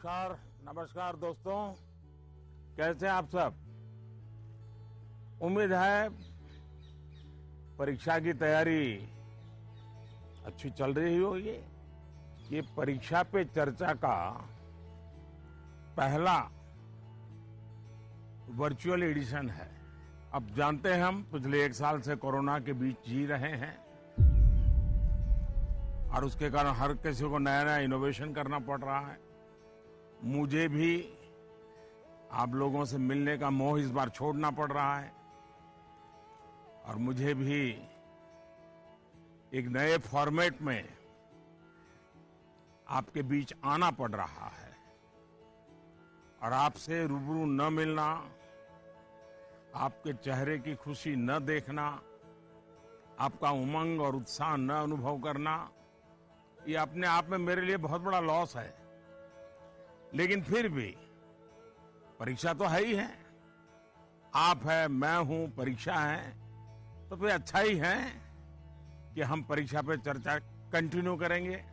नमस्कार नमस्कार दोस्तों, कैसे हैं आप सब। उम्मीद है परीक्षा की तैयारी अच्छी चल रही होगी। ये परीक्षा पे चर्चा का पहला वर्चुअल एडिशन है। अब जानते हैं हम पिछले 1 साल से कोरोना के बीच जी रहे हैं और उसके कारण हर किसी को नया नया इनोवेशन करना पड़ रहा है। मुझे भी आप लोगों से मिलने का मोह इस बार छोड़ना पड़ रहा है और मुझे भी एक नए फॉर्मेट में आपके बीच आना पड़ रहा है और आपसे रूबरू न मिलना, आपके चेहरे की खुशी न देखना, आपका उमंग और उत्साह न अनुभव करना, ये अपने आप में मेरे लिए बहुत बड़ा लॉस है। लेकिन फिर भी परीक्षा तो है ही है, आप है, मैं हूं, परीक्षा है, तो फिर अच्छा ही है कि हम परीक्षा पे चर्चा कंटिन्यू करेंगे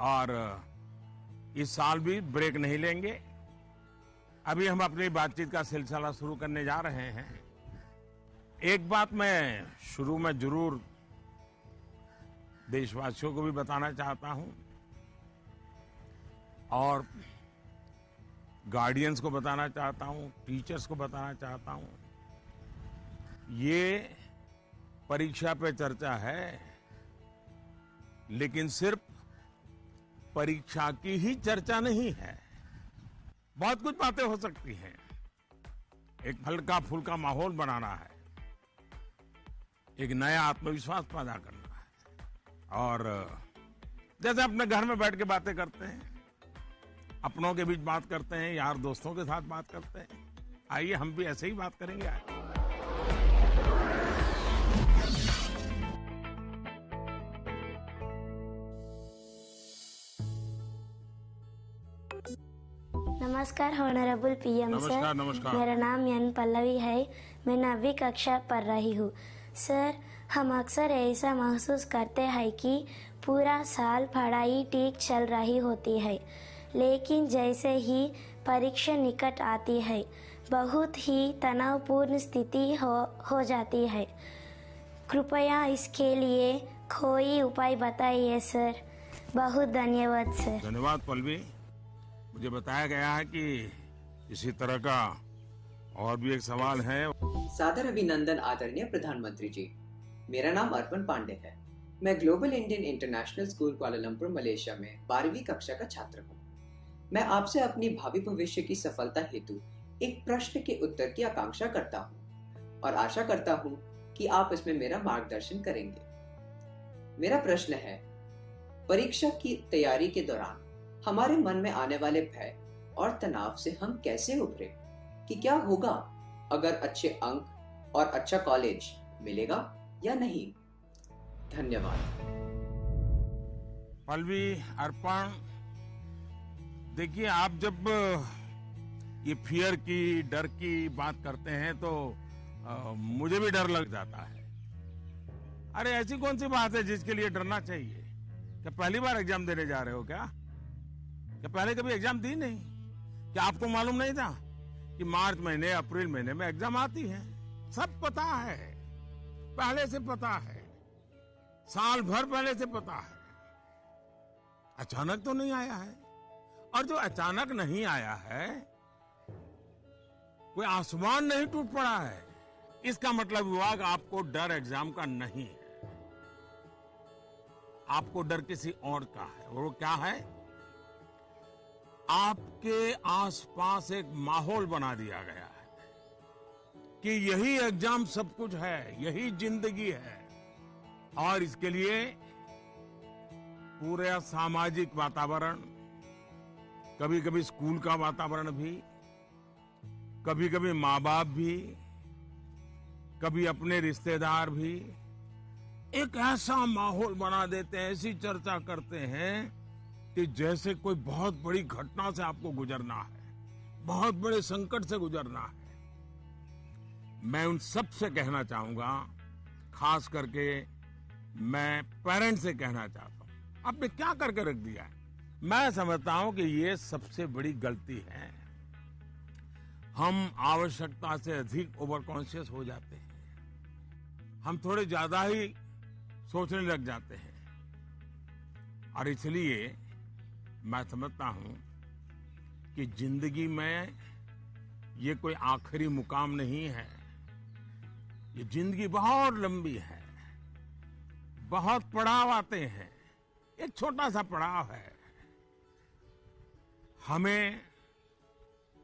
और इस साल भी ब्रेक नहीं लेंगे। अभी हम अपनी बातचीत का सिलसिला शुरू करने जा रहे हैं। एक बात मैं शुरू में जरूर देशवासियों को भी बताना चाहता हूं और गार्डियंस को बताना चाहता हूं, टीचर्स को बताना चाहता हूं, ये परीक्षा पे चर्चा है, लेकिन सिर्फ परीक्षा की ही चर्चा नहीं है। बहुत कुछ बातें हो सकती हैं। एक हल्का फुल्का माहौल बनाना है, एक नया आत्मविश्वास पैदा करना है और जैसे अपने घर में बैठ के बातें करते हैं, अपनों के बीच बात करते हैं, यार दोस्तों के साथ बात करते हैं, आइए हम भी ऐसे ही बात करेंगे आज। नमस्कार ऑनरेबल पीएम सर। नमस्कार नमस्कार। मेरा नाम एन पल्लवी है। मैं 9वीं कक्षा पढ़ रही हूँ। सर, हम अक्सर ऐसा महसूस करते हैं कि पूरा साल पढ़ाई ठीक चल रही होती है, लेकिन जैसे ही परीक्षा निकट आती है बहुत ही तनावपूर्ण स्थिति हो जाती है। कृपया इसके लिए कोई उपाय बताइए सर। बहुत धन्यवाद सर। धन्यवाद पल्लवी। मुझे बताया गया है कि इसी तरह का और भी एक सवाल है। सादर अभिनंदन आदरणीय प्रधानमंत्री जी। मेरा नाम अर्पण पांडे है। मैं global Indian international school Kuala Lumpur Malaysia में 12वीं कक्षा का छात्र हूँ। मैं आपसे अपनी भावी भविष्य की सफलता हेतु एक प्रश्न के उत्तर की आकांक्षा करता हूँ और आशा करता हूँ कि आप इसमें मेरा मार्गदर्शन करेंगे। मेरा प्रश्न है, परीक्षा की तैयारी के दौरान हमारे मन में आने वाले भय और तनाव से हम कैसे उभरे, कि क्या होगा अगर अच्छे अंक और अच्छा कॉलेज मिलेगा या नहीं। धन्यवाद। पल्लवी, अर्पण, देखिए आप जब ये फियर की, डर की बात करते हैं तो मुझे भी डर लग जाता है। अरे ऐसी कौन सी बात है जिसके लिए डरना चाहिए? क्या पहली बार एग्जाम देने जा रहे हो क्या पहले कभी एग्जाम दी नहीं? क्या आपको मालूम नहीं था कि मार्च महीने, अप्रैल महीने में एग्जाम आती है? सब पता है, पहले से पता है, साल भर पहले से पता है। अचानक तो नहीं आया है, और जो अचानक नहीं आया है, कोई आसमान नहीं टूट पड़ा है। इसका मतलब हुआ कि आपको डर एग्जाम का नहीं है, आपको डर किसी और का है। और वो क्या है? आपके आसपास एक माहौल बना दिया गया है कि यही एग्जाम सब कुछ है, यही जिंदगी है। और इसके लिए पूरा सामाजिक वातावरण, कभी कभी स्कूल का वातावरण भी, कभी कभी माँ बाप भी, कभी अपने रिश्तेदार भी एक ऐसा माहौल बना देते हैं, ऐसी चर्चा करते हैं कि जैसे कोई बहुत बड़ी घटना से आपको गुजरना है, बहुत बड़े संकट से गुजरना है। मैं उन सब से कहना चाहूंगा, खास करके मैं पेरेंट्स से कहना चाहता हूं, आपने क्या करके रख दिया है? मैं समझता हूं कि ये सबसे बड़ी गलती है। हम आवश्यकता से अधिक ओवर कॉन्शियस हो जाते हैं, हम थोड़े ज्यादा ही सोचने लग जाते हैं, और इसलिए मैं समझता हूं कि जिंदगी में ये कोई आखिरी मुकाम नहीं है। ये जिंदगी बहुत लंबी है, बहुत पड़ाव आते हैं। एक छोटा सा पड़ाव है, हमें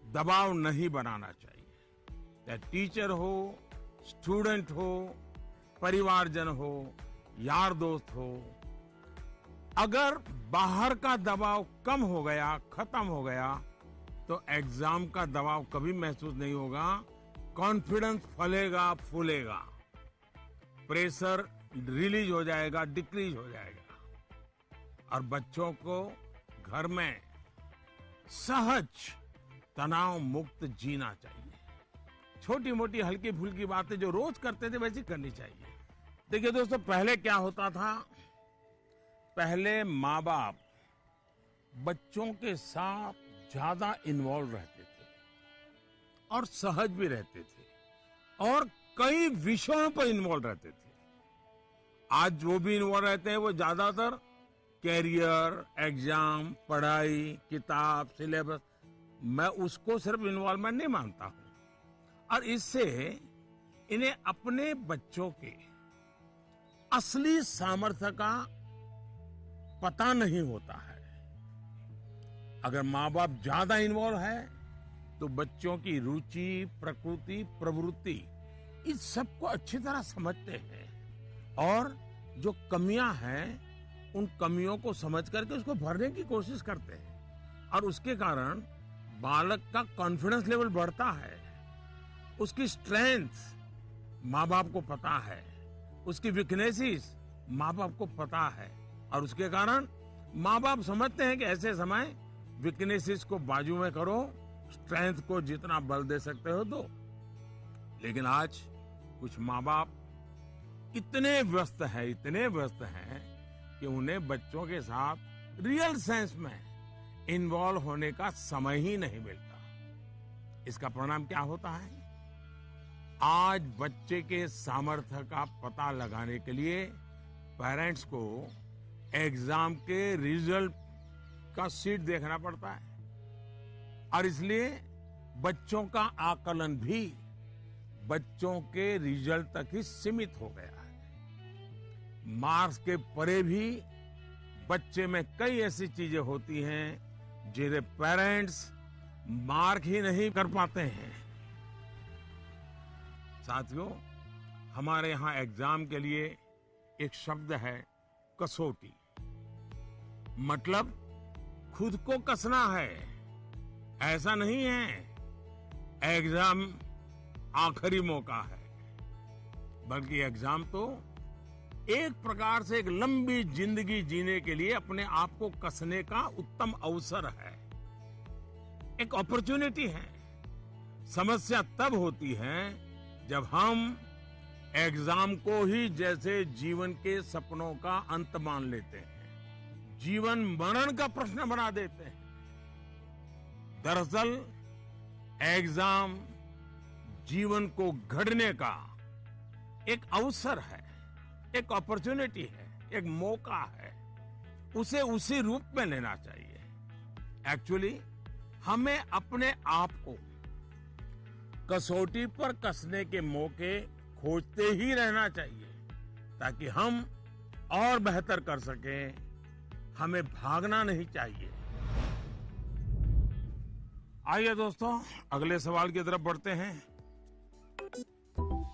दबाव नहीं बनाना चाहिए। चाहे टीचर हो, स्टूडेंट हो, परिवारजन हो, यार दोस्त हो, अगर बाहर का दबाव कम हो गया, खत्म हो गया, तो एग्जाम का दबाव कभी महसूस नहीं होगा। कॉन्फिडेंस फलेगा, फूलेगा, प्रेशर रिलीज हो जाएगा, डिक्रीज हो जाएगा, और बच्चों को घर में सहज तनाव मुक्त जीना चाहिए। छोटी मोटी हल्की फुल्की बातें जो रोज करते थे वैसी करनी चाहिए। देखिए दोस्तों, पहले क्या होता था, पहले माँ बाप बच्चों के साथ ज्यादा इन्वॉल्व रहते थे और सहज भी रहते थे और कई विषयों पर इन्वॉल्व रहते थे। आज जो भी इन्वॉल्व रहते हैं वो ज्यादातर कैरियर, एग्जाम, पढ़ाई, किताब, सिलेबस, मैं उसको सिर्फ इन्वॉल्वमेंट नहीं मानता हूं। और इससे इन्हें अपने बच्चों के असली सामर्थ्य का पता नहीं होता है। अगर माँ बाप ज्यादा इन्वॉल्व है तो बच्चों की रुचि, प्रकृति, प्रवृत्ति, इस सबको अच्छी तरह समझते हैं और जो कमियां हैं उन कमियों को समझ करके उसको भरने की कोशिश करते हैं, और उसके कारण बालक का कॉन्फिडेंस लेवल बढ़ता है। उसकी स्ट्रेंथ माँ बाप को पता है, उसकी वीकनेसेस माँ बाप को पता है, और उसके कारण माँ बाप समझते हैं कि ऐसे समय वीकनेसेस को बाजू में करो, स्ट्रेंथ को जितना बल दे सकते हो दो। लेकिन आज कुछ माँ बाप इतने व्यस्त हैं कि उन्हें बच्चों के साथ रियल सेंस में इन्वॉल्व होने का समय ही नहीं मिलता। इसका परिणाम क्या होता है? आज बच्चे के सामर्थ्य का पता लगाने के लिए पेरेंट्स को एग्जाम के रिजल्ट का शीट देखना पड़ता है, और इसलिए बच्चों का आकलन भी बच्चों के रिजल्ट तक ही सीमित हो गया है। मार्क्स के परे भी बच्चे में कई ऐसी चीजें होती हैं जिन्हें पेरेंट्स मार्क ही नहीं कर पाते हैं। साथियों, हमारे यहां एग्जाम के लिए एक शब्द है कसौटी। मतलब खुद को कसना है। ऐसा नहीं है एग्जाम आखिरी मौका है, बल्कि एग्जाम तो एक प्रकार से एक लंबी जिंदगी जीने के लिए अपने आप को कसने का उत्तम अवसर है, एक अपॉर्चुनिटी है। समस्या तब होती है जब हम एग्जाम को ही जैसे जीवन के सपनों का अंत मान लेते हैं, जीवन मरण का प्रश्न बना देते हैं। दरअसल एग्जाम जीवन को गढ़ने का एक अवसर है, एक अपॉर्चुनिटी है, एक मौका है। उसे उसी रूप में लेना चाहिए। एक्चुअली हमें अपने आप को कसौटी पर कसने के मौके खोजते ही रहना चाहिए, ताकि हम और बेहतर कर सकें। हमें भागना नहीं चाहिए। आइए दोस्तों, अगले सवाल की तरफ बढ़ते हैं।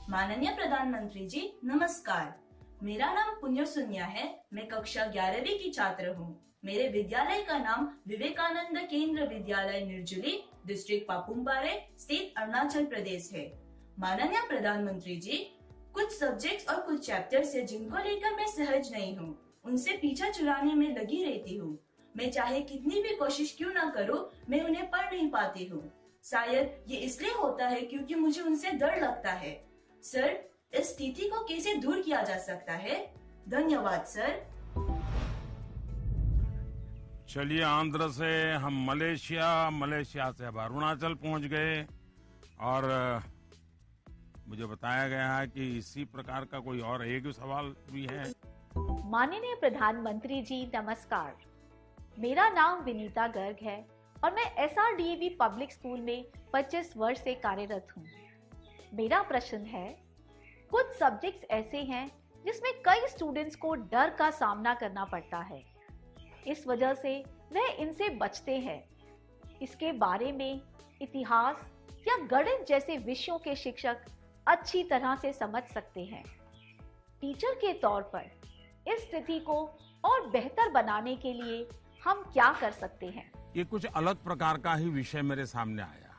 माननीय प्रधानमंत्री जी, नमस्कार। मेरा नाम पुण्य सुन्या है। मैं कक्षा 11वीं की छात्र हूँ। मेरे विद्यालय का नाम विवेकानंद केंद्र विद्यालय निर्जुली, डिस्ट्रिक्ट पापुमपारे, स्टेट अरुणाचल प्रदेश है। माननीय प्रधानमंत्री जी, कुछ सब्जेक्ट्स और कुछ चैप्टर्स है जिनको लेकर मैं सहज नहीं हूँ, उनसे पीछा छुड़ाने में लगी रहती हूँ। मैं चाहे कितनी भी कोशिश क्यों ना करूँ, मैं उन्हें पढ़ नहीं पाती हूँ। शायद ये इसलिए होता है क्योंकि मुझे उनसे डर लगता है। सर, इस स्थिति को कैसे दूर किया जा सकता है? धन्यवाद सर। चलिए, आंध्र से हम मलेशिया, मलेशिया से अब अरुणाचल पहुंच गए और मुझे बताया गया है कि इसी प्रकार का कोई और एक सवाल भी है। माननीय प्रधानमंत्री जी नमस्कार। मेरा नाम विनीता गर्ग है और मैं SRDAV पब्लिक स्कूल में 25 वर्ष से कार्यरत हूँ। मेरा प्रश्न है, कुछ सब्जेक्ट्स ऐसे हैं जिसमें कई स्टूडेंट्स को डर का सामना करना पड़ता है, इस वजह से वह इनसे बचते हैं। इसके बारे में इतिहास या गणित जैसे विषयों के शिक्षक अच्छी तरह से समझ सकते हैं। टीचर के तौर पर इस स्थिति को और बेहतर बनाने के लिए हम क्या कर सकते हैं? ये कुछ अलग प्रकार का ही विषय मेरे सामने आया।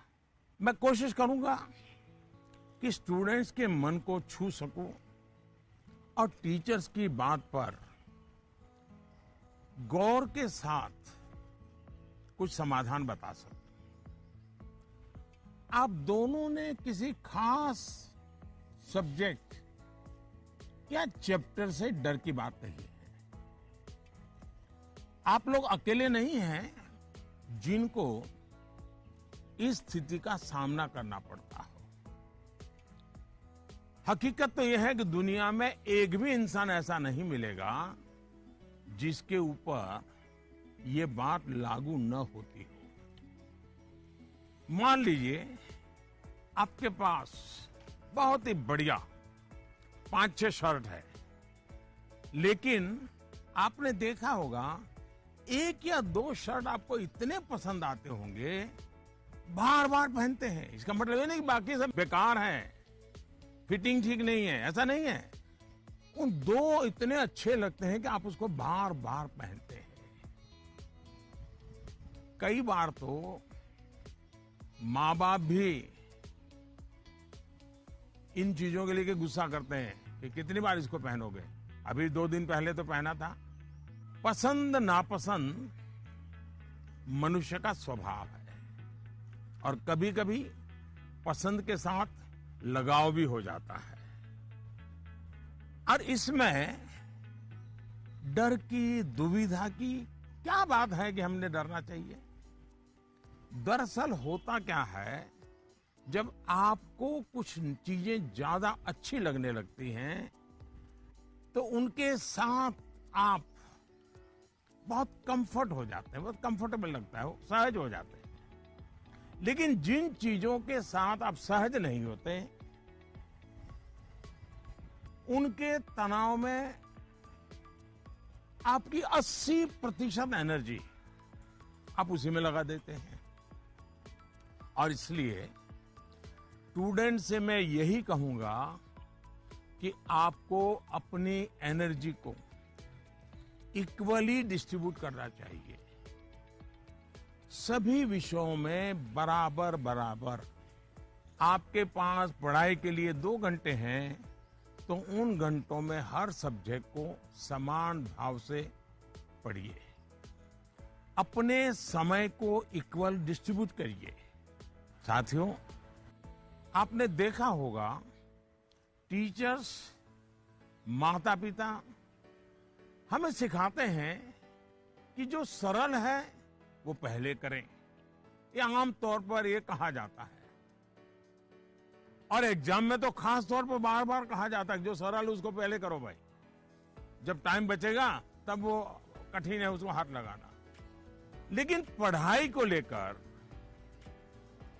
मैं कोशिश करूंगा कि स्टूडेंट्स के मन को छू सकूं और टीचर्स की बात पर गौर के साथ कुछ समाधान बता सकूं। आप दोनों ने किसी खास सब्जेक्ट या चैप्टर से डर की बात कही है। आप लोग अकेले नहीं हैं जिनको इस स्थिति का सामना करना पड़ता हो। हकीकत तो यह है कि दुनिया में एक भी इंसान ऐसा नहीं मिलेगा जिसके ऊपर ये बात लागू न होती हो। मान लीजिए आपके पास बहुत ही बढ़िया 5-6 शर्ट है, लेकिन आपने देखा होगा एक या 2 शर्ट आपको इतने पसंद आते होंगे, बार बार पहनते हैं। इसका मतलब ये नहीं कि बाकी सब बेकार हैं, फिटिंग ठीक नहीं है, ऐसा नहीं है। उन 2 इतने अच्छे लगते हैं कि आप उसको बार बार पहनते हैं। कई बार तो माँ बाप भी इन चीजों के लिए गुस्सा करते हैं कि कितनी बार इसको पहनोगे, अभी 2 दिन पहले तो पहना था। पसंद नापसंद मनुष्य का स्वभाव है और कभी कभी पसंद के साथ लगाव भी हो जाता है। और इसमें डर की, दुविधा की क्या बात है कि हमने डरना चाहिए? दरअसल होता क्या है, जब आपको कुछ चीजें ज्यादा अच्छी लगने लगती हैं तो उनके साथ आप बहुत कंफर्ट हो जाते हैं, बहुत कंफर्टेबल लगता है, सहज हो जाते हैं। लेकिन जिन चीजों के साथ आप सहज नहीं होते, उनके तनाव में आपकी 80% एनर्जी आप उसी में लगा देते हैं। और इसलिए स्टूडेंट से मैं यही कहूंगा कि आपको अपनी एनर्जी को इक्वली डिस्ट्रीब्यूट करना चाहिए। सभी विषयों में बराबर बराबर। आपके पास पढ़ाई के लिए 2 घंटे हैं तो उन घंटों में हर सब्जेक्ट को समान भाव से पढ़िए। अपने समय को इक्वल डिस्ट्रीब्यूट करिए। साथियों, आपने देखा होगा टीचर्स, माता पिता हमें सिखाते हैं कि जो सरल है वो पहले करें। ये आम तौर पर ये कहा जाता है और एग्जाम में तो खास तौर पर बार बार कहा जाता है जो सरल उसको पहले करो भाई, जब टाइम बचेगा तब वो कठिन है उसको हाथ लगाना। लेकिन पढ़ाई को लेकर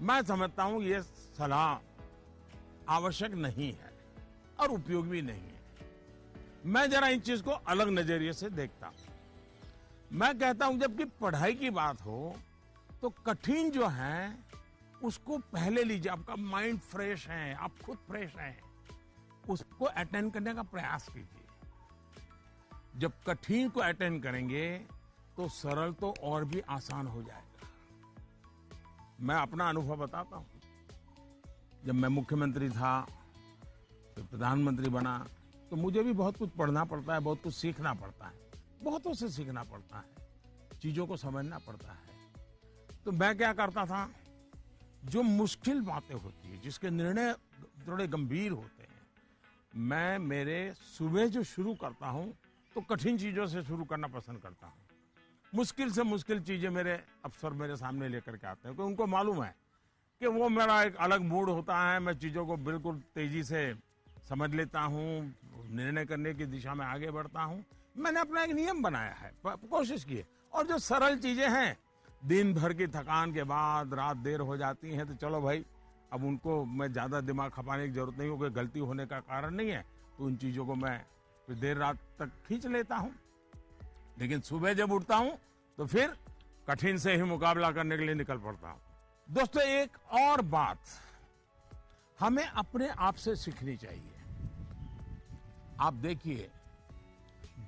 मैं समझता हूं ये सलाह आवश्यक नहीं है और उपयोगी भी नहीं है। मैं जरा इन चीज को अलग नजरिए से देखता हूं। मैं कहता हूं जबकि पढ़ाई की बात हो तो कठिन जो है उसको पहले लीजिए। आपका माइंड फ्रेश है, आप खुद फ्रेश हैं, उसको अटेंड करने का प्रयास कीजिए। जब कठिन को अटेंड करेंगे तो सरल तो और भी आसान हो जाएगा। मैं अपना अनुभव बताता हूं। जब मैं मुख्यमंत्री था, तो प्रधानमंत्री बना, तो मुझे भी बहुत कुछ पढ़ना पड़ता है, बहुत कुछ सीखना पड़ता है, बहुतों से सीखना पड़ता है, चीजों को समझना पड़ता है। तो मैं क्या करता था, जो मुश्किल बातें होती है, जिसके निर्णय थोड़े गंभीर होते हैं, मैं मेरे सुबह जो शुरू करता हूं तो कठिन चीजों से शुरू करना पसंद करता हूं। मुश्किल से मुश्किल चीजें मेरे अफसर मेरे सामने लेकर के आते हैं, क्योंकि उनको मालूम है कि वो मेरा एक अलग मूड होता है, मैं चीजों को बिल्कुल तेजी से समझ लेता हूँ, निर्णय करने की दिशा में आगे बढ़ता हूँ। मैंने अपना एक नियम बनाया है, कोशिश की है। और जो सरल चीजें हैं, दिन भर की थकान के बाद रात देर हो जाती है, तो चलो भाई अब उनको मैं ज्यादा दिमाग खपाने की जरूरत नहीं हो, कोई गलती होने का कारण नहीं है, तो उन चीजों को मैं फिर देर रात तक खींच लेता हूँ। लेकिन सुबह जब उठता हूँ तो फिर कठिन से ही मुकाबला करने के लिए निकल पड़ता हूँ। दोस्तों, एक और बात हमें अपने आप से सीखनी चाहिए। आप देखिए,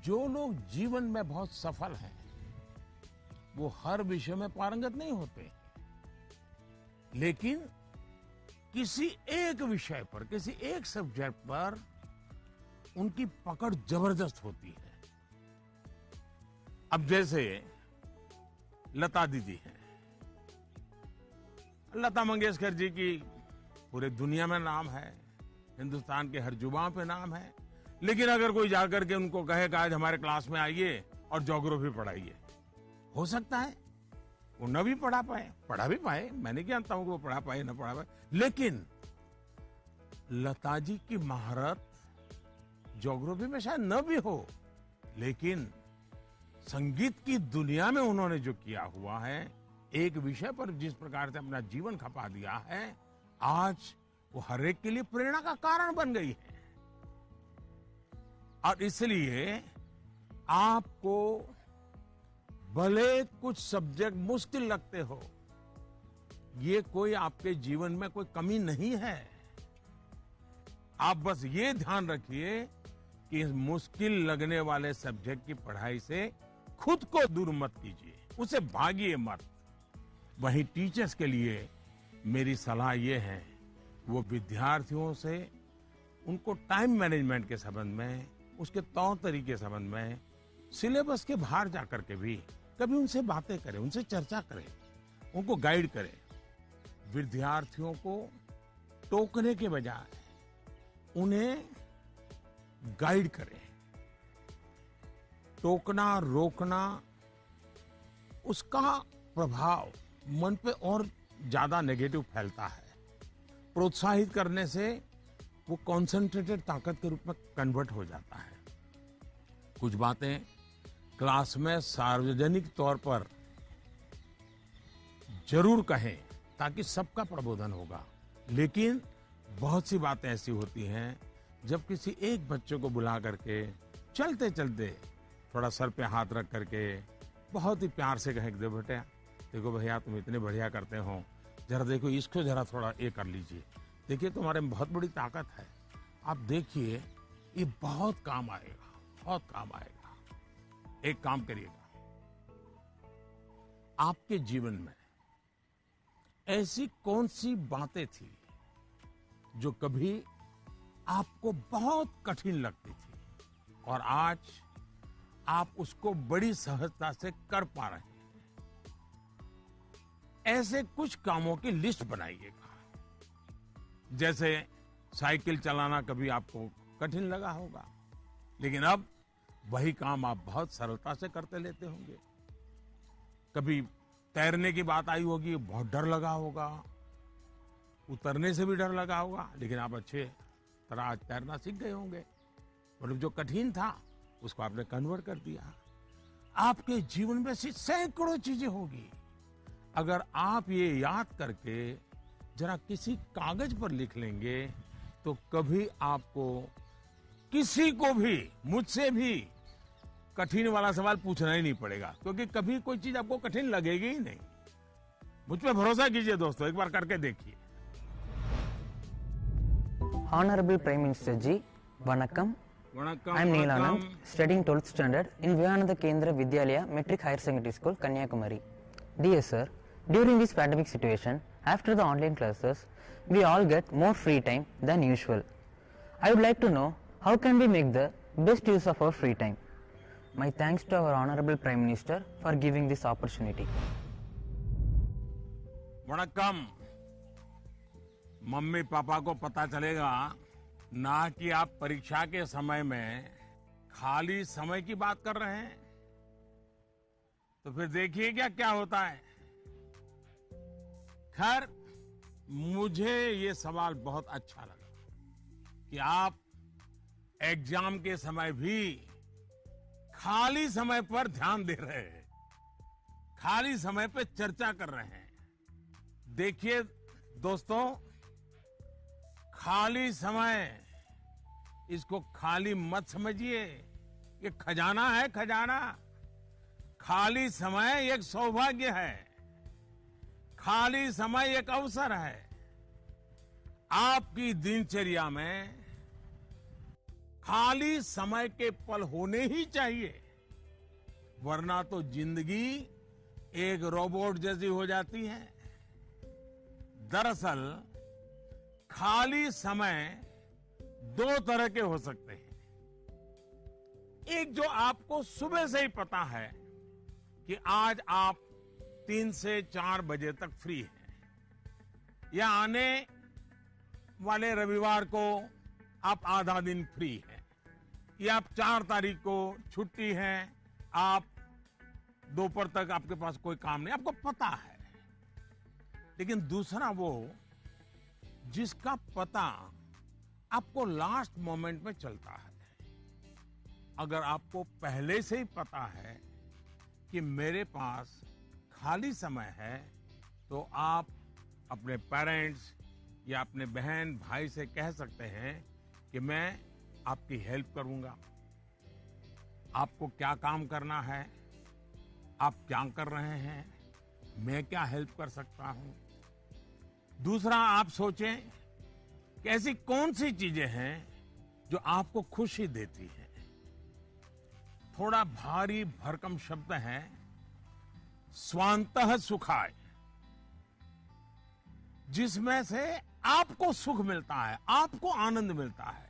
जो लोग जीवन में बहुत सफल हैं, वो हर विषय में पारंगत नहीं होते, लेकिन किसी एक विषय पर, किसी एक सब्जेक्ट पर उनकी पकड़ जबरदस्त होती है। अब जैसे लता दीदी हैं, लता मंगेशकर जी की पूरे दुनिया में नाम है, हिंदुस्तान के हर जुबान पे नाम है, लेकिन अगर कोई जाकर के उनको कहेगा आज हमारे क्लास में आइए और ज्योग्राफी पढ़ाइए, हो सकता है वो न भी पढ़ा भी पाए, मैं नहीं जानता हूं कि वो पढ़ा पाए न पढ़ा पाए, लेकिन लता जी की महारत ज्योग्राफी में शायद न भी हो, लेकिन संगीत की दुनिया में उन्होंने जो किया हुआ है, एक विषय पर जिस प्रकार से अपना जीवन खपा दिया है, आज वो हर एक के लिए प्रेरणा का कारण बन गई है। और इसलिए आपको भले कुछ सब्जेक्ट मुश्किल लगते हो, ये कोई आपके जीवन में कोई कमी नहीं है। आप बस ये ध्यान रखिए कि इस मुश्किल लगने वाले सब्जेक्ट की पढ़ाई से खुद को दूर मत कीजिए, उसे भागिए मत। वहीं टीचर्स के लिए मेरी सलाह ये है, वो विद्यार्थियों से उनको टाइम मैनेजमेंट के संबंध में, उसके तौर तरीके के संबंध में, सिलेबस के बाहर जाकर के भी कभी उनसे बातें करें, उनसे चर्चा करें, उनको गाइड करें। विद्यार्थियों को टोकने के बजाय उन्हें गाइड करें। टोकना, रोकना, उसका प्रभाव मन पे और ज्यादा नेगेटिव फैलता है। प्रोत्साहित करने से वो कॉन्सेंट्रेटेड ताकत के रूप में कन्वर्ट हो जाता है। कुछ बातें क्लास में सार्वजनिक तौर पर जरूर कहें ताकि सबका प्रबोधन होगा, लेकिन बहुत सी बातें ऐसी होती हैं जब किसी एक बच्चे को बुला करके चलते चलते थोड़ा सर पे हाथ रख करके बहुत ही प्यार से कहें, दे बेटे देखो भैया तुम इतने बढ़िया करते हो, जरा देखो इसको जरा थोड़ा ये कर लीजिए, देखिए तुम्हारे में बहुत बड़ी ताकत है, आप देखिए ये बहुत काम आएगा, बहुत काम आएगा। एक काम करिएगा, आपके जीवन में ऐसी कौन सी बातें थी जो कभी आपको बहुत कठिन लगती थी और आज आप उसको बड़ी सहजता से कर पा रहे हैं। ऐसे कुछ कामों की लिस्ट बनाइएगा। जैसे साइकिल चलाना कभी आपको कठिन लगा होगा, लेकिन अब वही काम आप बहुत सरलता से करते लेते होंगे। कभी तैरने की बात आई होगी, बहुत डर लगा होगा, उतरने से भी डर लगा होगा, लेकिन आप अच्छे तरह आज तैरना सीख गए होंगे। मतलब जो कठिन था उसको आपने कन्वर्ट कर दिया। आपके जीवन में ऐसी सैकड़ों चीजें होगी, अगर आप ये याद करके जरा किसी कागज पर लिख लेंगे तो कभी आपको किसी को भी, मुझसे भी कठिन वाला सवाल पूछना ही नहीं पड़ेगा, क्योंकि कभी कोई चीज आपको कठिन लगेगी ही नहीं। मुझ पे भरोसा कीजिए दोस्तों, एक बार करके देखिए। Honorable Prime Minister Ji, Vanakkam. I am Neelanand, studying 12th standard in Vivekananda Kendra Vidyalaya Metric Higher Secondary School, Kanyakumari. Dear sir, during this pandemic situation, after the online classes, we all get more free time than usual. I would like to know how can we make the best use of our free time. My thanks to our Honorable Prime Minister for giving this opportunity. वणक्कम। Mummy papa को पता चलेगा ना कि आप परीक्षा के समय में खाली समय की बात कर रहे हैं। तो फिर देखिएगा क्या होता है। खैर, मुझे ये सवाल बहुत अच्छा लगा कि आप एग्जाम के समय भी खाली समय पर ध्यान दे रहे हैं, खाली समय पे चर्चा कर रहे हैं। देखिए दोस्तों, खाली समय, इसको खाली मत समझिए। ये खजाना है, खजाना। खाली समय एक सौभाग्य है, खाली समय एक अवसर है। आपकी दिनचर्या में खाली समय के पल होने ही चाहिए, वरना तो जिंदगी एक रोबोट जैसी हो जाती है। दरअसल खाली समय दो तरह के हो सकते हैं। एक जो आपको सुबह से ही पता है कि आज आप 3 से 4 बजे तक फ्री हैं, या आने वाले रविवार को आप आधा दिन फ्री हैं, या आप 4 तारीख को छुट्टी है, आप दोपहर तक आपके पास कोई काम नहीं, आपको पता है। लेकिन दूसरा वो जिसका पता आपको लास्ट मोमेंट में चलता है। अगर आपको पहले से ही पता है कि मेरे पास खाली समय है, तो आप अपने पेरेंट्स या अपने बहन भाई से कह सकते हैं कि मैं आपकी हेल्प करूंगा। आपको क्या काम करना है, आप क्या कर रहे हैं, मैं क्या हेल्प कर सकता हूं। दूसरा, आप सोचें कि ऐसी कौन सी चीजें हैं जो आपको खुशी देती हैं। थोड़ा भारी भरकम शब्द है, स्वांतः सुखाय, जिसमें से आपको सुख मिलता है, आपको आनंद मिलता है,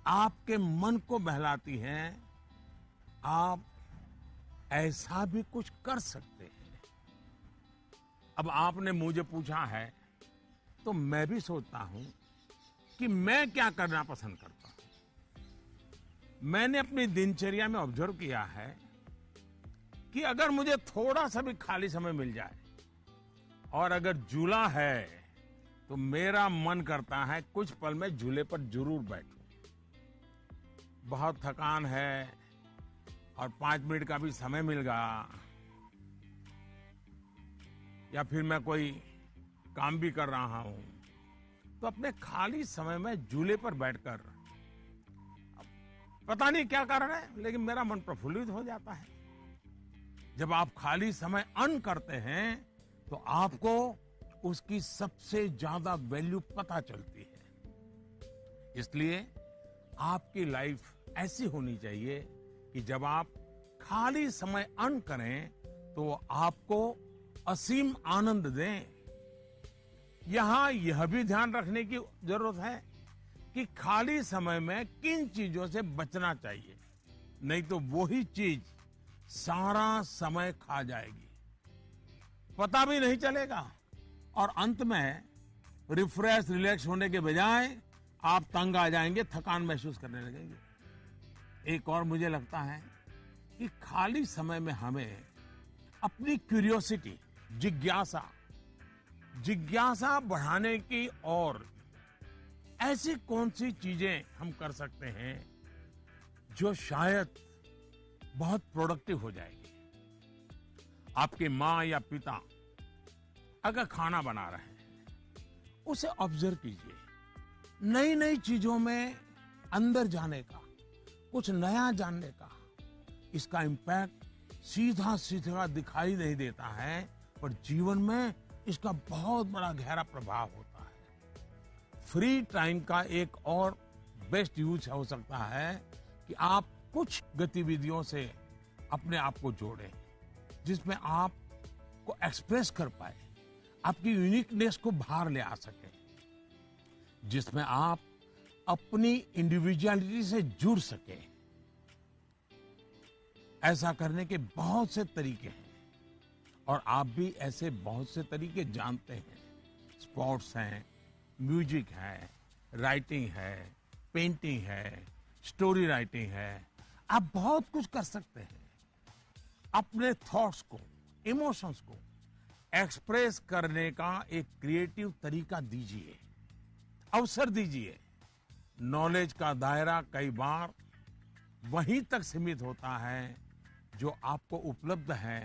आपके मन को बहलाती हैं। आप ऐसा भी कुछ कर सकते हैं। अब आपने मुझे पूछा है, तो मैं भी सोचता हूं कि मैं क्या करना पसंद करता हूं। मैंने अपनी दिनचर्या में ऑब्जर्व किया है कि अगर मुझे थोड़ा सा भी खाली समय मिल जाए, और अगर झूला है, तो मेरा मन करता है कुछ पल में झूले पर जरूर बैठूं। बहुत थकान है और 5 मिनट का भी समय मिल गया, या फिर मैं कोई काम भी कर रहा हूं, तो अपने खाली समय में झूले पर बैठकर, पता नहीं क्या कारण है, लेकिन मेरा मन प्रफुल्लित हो जाता है। जब आप खाली समय अर्न करते हैं, तो आपको उसकी सबसे ज्यादा वैल्यू पता चलती है। इसलिए आपकी लाइफ ऐसी होनी चाहिए कि जब आप खाली समय अर्न करें, तो वो आपको असीम आनंद दें। यहां यह भी ध्यान रखने की जरूरत है कि खाली समय में किन चीजों से बचना चाहिए, नहीं तो वही चीज सारा समय खा जाएगी, पता भी नहीं चलेगा, और अंत में रिफ्रेश रिलैक्स होने के बजाय आप तंग आ जाएंगे, थकान महसूस करने लगेंगे। एक और मुझे लगता है कि खाली समय में हमें अपनी क्यूरियोसिटी, जिज्ञासा बढ़ाने की और ऐसी कौन सी चीजें हम कर सकते हैं जो शायद बहुत प्रोडक्टिव हो जाएगी। आपकी माँ या पिता अगर खाना बना रहे हैं, उसे ऑब्जर्व कीजिए। नई नई चीजों में अंदर जाने का, कुछ नया जानने का, इसका इम्पैक्ट सीधा सीधा दिखाई नहीं देता है, पर जीवन में इसका बहुत बड़ा गहरा प्रभाव होता है। फ्री टाइम का एक और बेस्ट यूज हो सकता है कि आप कुछ गतिविधियों से अपने आप को जोड़ें, जिसमें आप को एक्सप्रेस कर पाए, आपकी यूनिकनेस को बाहर ले आ सके, जिसमें आप अपनी इंडिविजुअलिटी से जुड़ सके। ऐसा करने के बहुत से तरीके हैं, और आप भी ऐसे बहुत से तरीके जानते हैं। स्पोर्ट्स हैं, म्यूजिक है, राइटिंग है, पेंटिंग है, स्टोरी राइटिंग है, आप बहुत कुछ कर सकते हैं। अपने थॉट्स को, इमोशंस को एक्सप्रेस करने का एक क्रिएटिव तरीका दीजिए, अवसर दीजिए। नॉलेज का दायरा कई बार वहीं तक सीमित होता है जो आपको उपलब्ध है,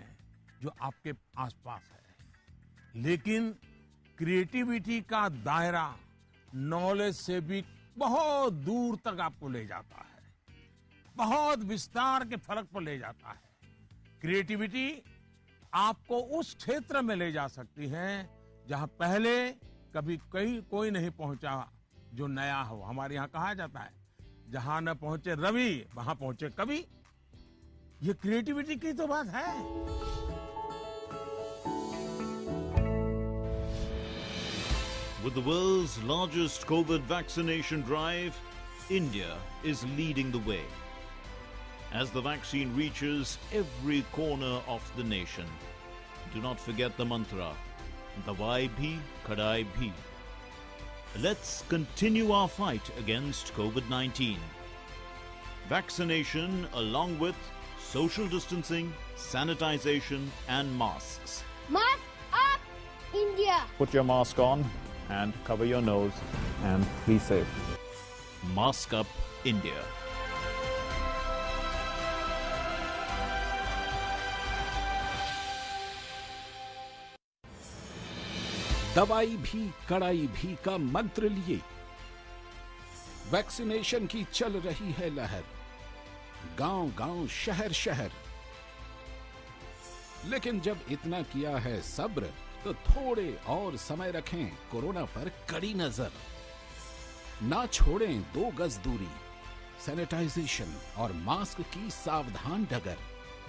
जो आपके आसपास है, लेकिन क्रिएटिविटी का दायरा नॉलेज से भी बहुत दूर तक आपको ले जाता है, बहुत विस्तार के फलक पर ले जाता है। क्रिएटिविटी आपको उस क्षेत्र में ले जा सकती है जहां पहले कभी कोई नहीं पहुंचा जो नया हो। हमारे यहाँ कहा जाता है, जहां न पहुंचे रवि वहां पहुंचे कवि। ये क्रिएटिविटी की तो बात है। With the world's largest COVID vaccination drive, India is leading the way. As the vaccine reaches every corner of the nation, do not forget the mantra, Dawai bhi, Kadai bhi. Let's continue our fight against COVID-19. Vaccination along with social distancing, sanitization and masks. Mask up, India! Put your mask on and cover your nose and be safe. Mask up, India. दवाई भी कड़ाई भी का मंत्र लिए vaccination की चल रही है लहर, गांव-गांव, शहर-शहर। लेकिन जब इतना किया है सब्र, तो थोड़े और समय रखें कोरोना पर कड़ी नजर। ना छोड़ें 2 गज दूरी, सैनिटाइजेशन और मास्क की सावधान डगर।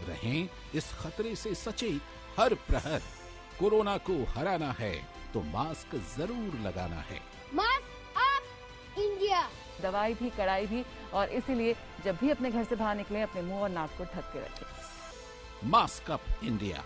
रहें इस खतरे से सचेत हर प्रहर। कोरोना को हराना है तो मास्क जरूर लगाना है। Mask up, India! दवाई भी कड़ाई भी, और इसीलिए जब भी अपने घर से बाहर निकले अपने मुंह और नाक को ढक के रखें। Mask up, India.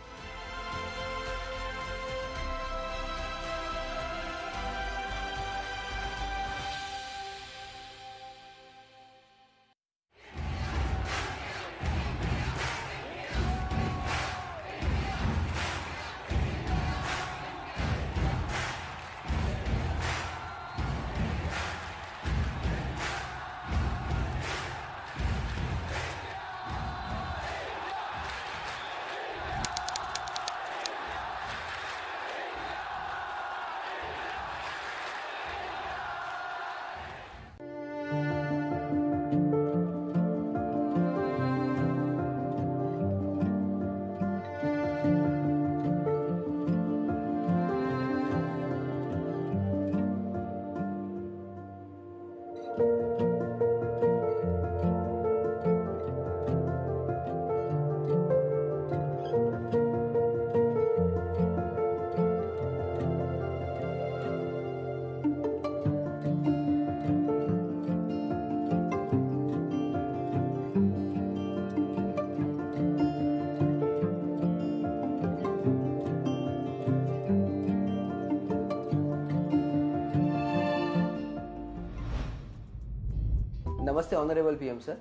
नमस्ते ऑनरेबल पीएम सर,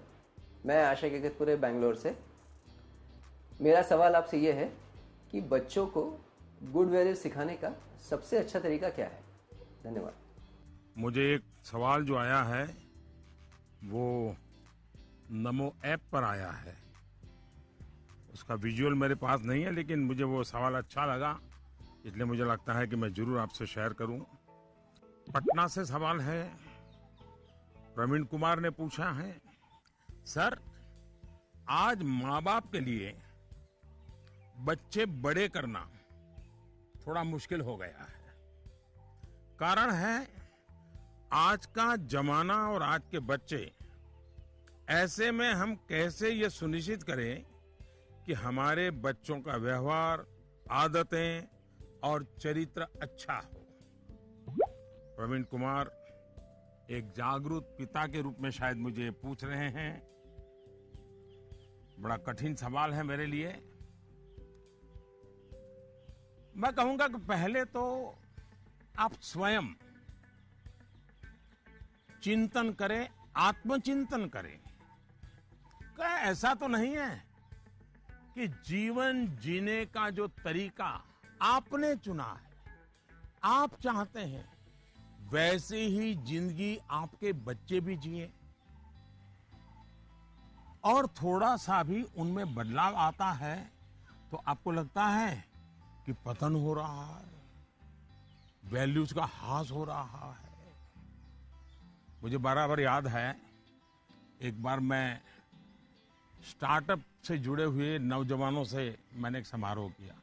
मैं आशा केकतपुरे बैंगलोर से। मेरा सवाल आपसे ये है कि बच्चों को गुड वैल्यूज सिखाने का सबसे अच्छा तरीका क्या है? धन्यवाद। मुझे एक सवाल जो आया है वो नमो ऐप पर आया है। उसका विजुअल मेरे पास नहीं है, लेकिन मुझे वो सवाल अच्छा लगा, इसलिए मुझे लगता है कि मैं जरूर आपसे शेयर करूं। पटना से सवाल है, प्रवीण कुमार ने पूछा है, सर आज माँ बाप के लिए बच्चे बड़े करना थोड़ा मुश्किल हो गया है। कारण है आज का जमाना और आज के बच्चे। ऐसे में हम कैसे ये सुनिश्चित करें कि हमारे बच्चों का व्यवहार, आदतें और चरित्र अच्छा हो। प्रवीण कुमार एक जागरूक पिता के रूप में शायद मुझे पूछ रहे हैं। बड़ा कठिन सवाल है मेरे लिए। मैं कहूंगा कि पहले तो आप स्वयं चिंतन करें, आत्मचिंतन करें। क्या ऐसा तो नहीं है कि जीवन जीने का जो तरीका आपने चुना है, आप चाहते हैं वैसे ही जिंदगी आपके बच्चे भी जिए और थोड़ा सा भी उनमें बदलाव आता है तो आपको लगता है कि पतन हो रहा है, वैल्यूज का ह्रास हो रहा है। मुझे बराबर याद है, एक बार मैं स्टार्टअप से जुड़े हुए नौजवानों से मैंने एक समारोह किया,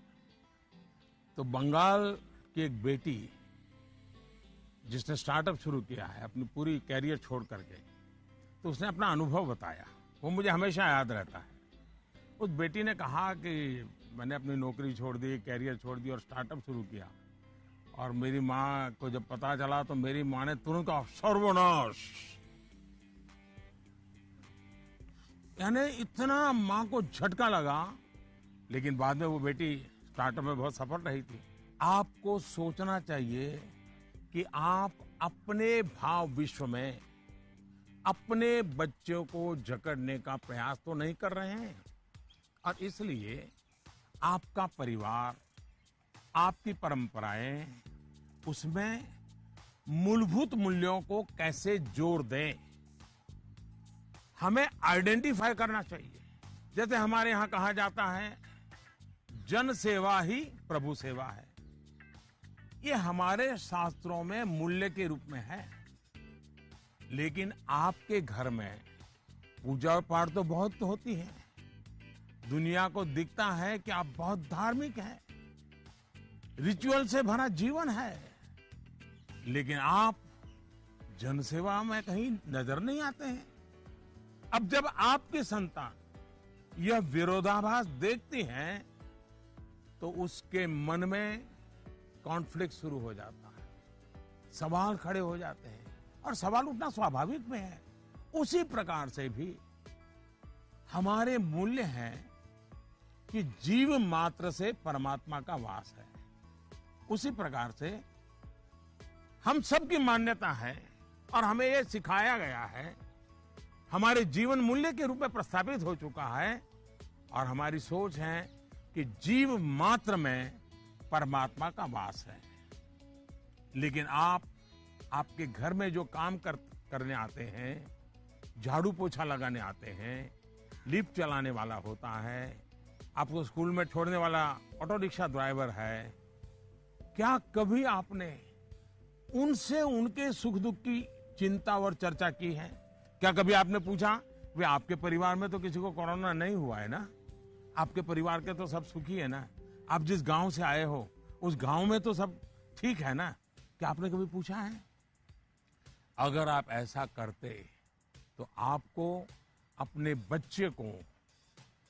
तो बंगाल की एक बेटी जिसने स्टार्टअप शुरू किया है अपनी पूरी कैरियर छोड़ करके, तो उसने अपना अनुभव बताया, वो मुझे हमेशा याद रहता है। उस बेटी ने कहा कि मैंने अपनी नौकरी छोड़ दी, कैरियर छोड़ दी और स्टार्टअप शुरू किया, और मेरी माँ को जब पता चला तो मेरी माँ ने तुरंत कहा सर्वनाश। यानी इतना माँ को झटका लगा, लेकिन बाद में वो बेटी स्टार्टअप में बहुत सफल रही थी। आपको सोचना चाहिए कि आप अपने भाव विश्व में अपने बच्चों को जकड़ने का प्रयास तो नहीं कर रहे हैं, और इसलिए आपका परिवार, आपकी परंपराएं, उसमें मूलभूत मूल्यों को कैसे जोड़ दें, हमें आइडेंटिफाई करना चाहिए। जैसे हमारे यहां कहा जाता है जन सेवा ही प्रभु सेवा है, ये हमारे शास्त्रों में मूल्य के रूप में है। लेकिन आपके घर में पूजा पाठ तो बहुत होती है, दुनिया को दिखता है कि आप बहुत धार्मिक हैं, रिचुअल से भरा जीवन है, लेकिन आप जनसेवा में कहीं नजर नहीं आते हैं। अब जब आपकी संतान यह विरोधाभास देखती हैं तो उसके मन में कॉन्फ्लिक्ट शुरू हो जाता है, सवाल खड़े हो जाते हैं, और सवाल उठना स्वाभाविक में है। उसी प्रकार से भी हमारे मूल्य हैं कि जीव मात्र से परमात्मा का वास है। उसी प्रकार से हम सबकी मान्यता है और हमें यह सिखाया गया है, हमारे जीवन मूल्य के रूप में प्रस्थापित हो चुका है, और हमारी सोच है कि जीव मात्र में परमात्मा का वास है। लेकिन आपके घर में जो काम करने आते हैं, झाड़ू पोछा लगाने आते हैं, लिफ्ट चलाने वाला होता है, आपको स्कूल में छोड़ने वाला ऑटो रिक्शा ड्राइवर है, क्या कभी आपने उनसे उनके सुख दुख की चिंता और चर्चा की है? क्या कभी आपने पूछा वे आपके परिवार में तो किसी को कोरोना नहीं हुआ है ना, आपके परिवार के तो सब सुखी है ना, आप जिस गांव से आए हो उस गांव में तो सब ठीक है ना? क्या आपने कभी पूछा है? अगर आप ऐसा करते तो आपको अपने बच्चे को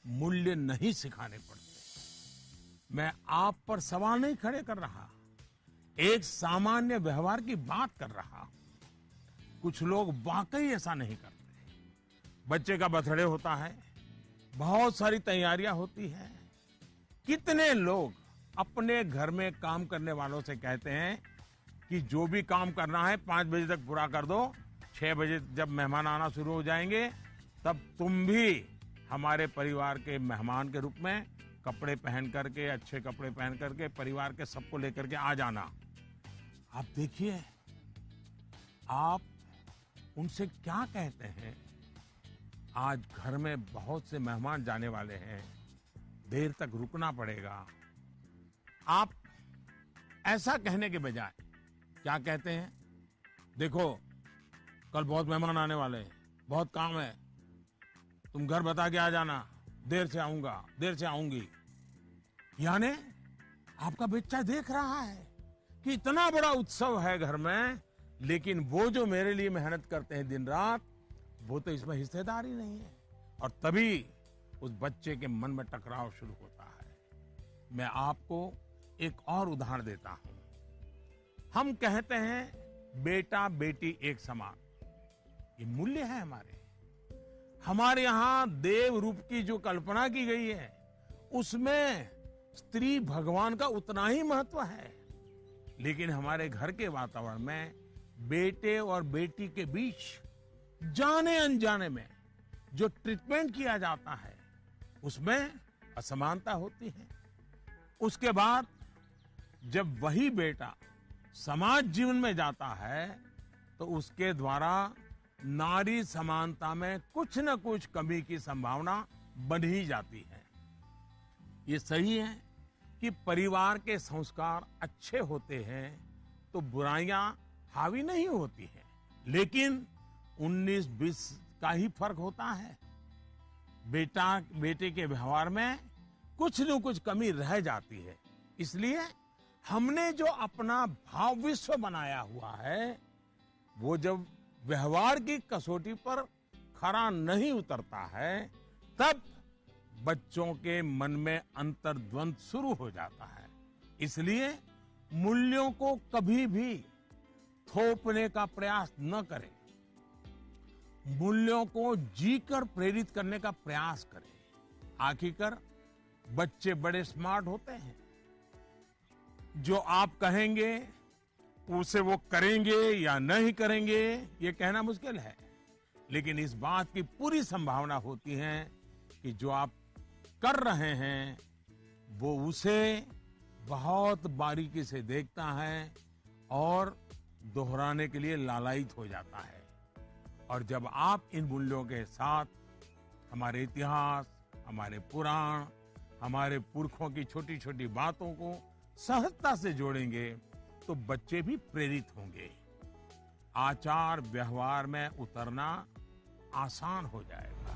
मूल्य नहीं सिखाने पड़ते। मैं आप पर सवाल नहीं खड़े कर रहा, एक सामान्य व्यवहार की बात कर रहा। कुछ लोग वाकई ऐसा नहीं करते। बच्चे का बर्थडे होता है, बहुत सारी तैयारियां होती हैं, कितने लोग अपने घर में काम करने वालों से कहते हैं कि जो भी काम करना है 5 बजे तक पूरा कर दो, 6 बजे जब मेहमान आना शुरू हो जाएंगे तब तुम भी हमारे परिवार के मेहमान के रूप में कपड़े पहन करके, अच्छे कपड़े पहन करके परिवार के सबको लेकर के आ जाना। आप देखिए आप उनसे क्या कहते हैं। आज घर में बहुत से मेहमान जाने वाले हैं, देर तक रुकना पड़ेगा। आप ऐसा कहने के बजाय क्या कहते हैं, देखो कल बहुत मेहमान आने वाले हैं, बहुत काम है, तुम घर बता के आ जाना, देर से आऊंगा, देर से आऊंगी। यानी आपका बच्चा देख रहा है कि इतना बड़ा उत्सव है घर में, लेकिन वो जो मेरे लिए मेहनत करते हैं दिन रात, वो तो इसमें हिस्सेदार ही नहीं है। और तभी उस बच्चे के मन में टकराव शुरू होता है। मैं आपको एक और उदाहरण देता हूं। हम कहते हैं बेटा बेटी एक समान, ये मूल्य है हमारे यहां देव रूप की जो कल्पना की गई है उसमें स्त्री भगवान का उतना ही महत्व है। लेकिन हमारे घर के वातावरण में बेटे और बेटी के बीच जाने अनजाने में जो ट्रीटमेंट किया जाता है उसमें असमानता होती है। उसके बाद जब वही बेटा समाज जीवन में जाता है तो उसके द्वारा नारी समानता में कुछ न कुछ कमी की संभावना बन ही जाती है। ये सही है कि परिवार के संस्कार अच्छे होते हैं तो बुराइयां हावी नहीं होती हैं, लेकिन 19-20 का ही फर्क होता है। बेटे के व्यवहार में कुछ न कुछ कमी रह जाती है। इसलिए हमने जो अपना भाव विश्व बनाया हुआ है वो जब व्यवहार की कसौटी पर खरा नहीं उतरता है तब बच्चों के मन में अंतर्द्वंद शुरू हो जाता है। इसलिए मूल्यों को कभी भी थोपने का प्रयास न करें, मूल्यों को जीकर प्रेरित करने का प्रयास करें। आखिरकार बच्चे बड़े स्मार्ट होते हैं। जो आप कहेंगे उसे वो करेंगे या नहीं करेंगे ये कहना मुश्किल है, लेकिन इस बात की पूरी संभावना होती है कि जो आप कर रहे हैं वो उसे बहुत बारीकी से देखता है और दोहराने के लिए लालायित हो जाता है। और जब आप इन मूल्यों के साथ हमारे इतिहास, हमारे पुराण, हमारे पुरखों की छोटी छोटी बातों को सहजता से जोड़ेंगे तो बच्चे भी प्रेरित होंगे। आचार व्यवहार में उतरना आसान हो जाएगा।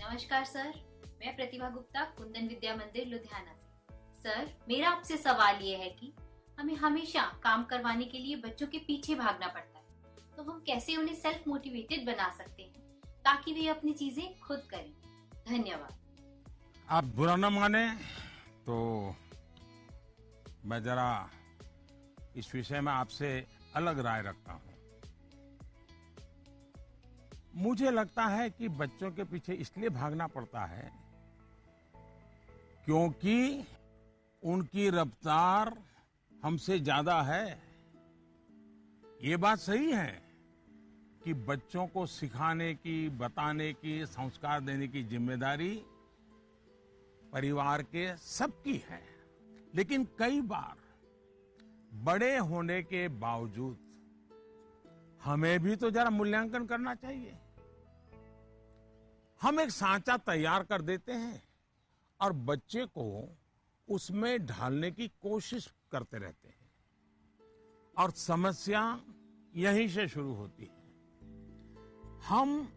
नमस्कार सर, मैं प्रतिभा गुप्ता, कुंदन विद्या मंदिर लुधियाना से। सर, मेरा आपसे सवाल ये है कि हमें हमेशा काम करवाने के लिए बच्चों के पीछे भागना पड़ता है, तो हम कैसे उन्हें सेल्फ मोटिवेटेड बना सकते हैं ताकि वे अपनी चीजें खुद करें? धन्यवाद। आप बुरा न माने तो मैं जरा इस विषय में आपसे अलग राय रखता हूं। मुझे लगता है कि बच्चों के पीछे इसलिए भागना पड़ता है क्योंकि उनकी रफ्तार हमसे ज्यादा है। ये बात सही है कि बच्चों को सिखाने की, बताने की, संस्कार देने की जिम्मेदारी परिवार के सबकी है, लेकिन कई बार बड़े होने के बावजूद हमें भी तो जरा मूल्यांकन करना चाहिए। हम एक सांचा तैयार कर देते हैं और बच्चे को उसमें ढालने की कोशिश करते रहते हैं और समस्या यहीं से शुरू होती है। हम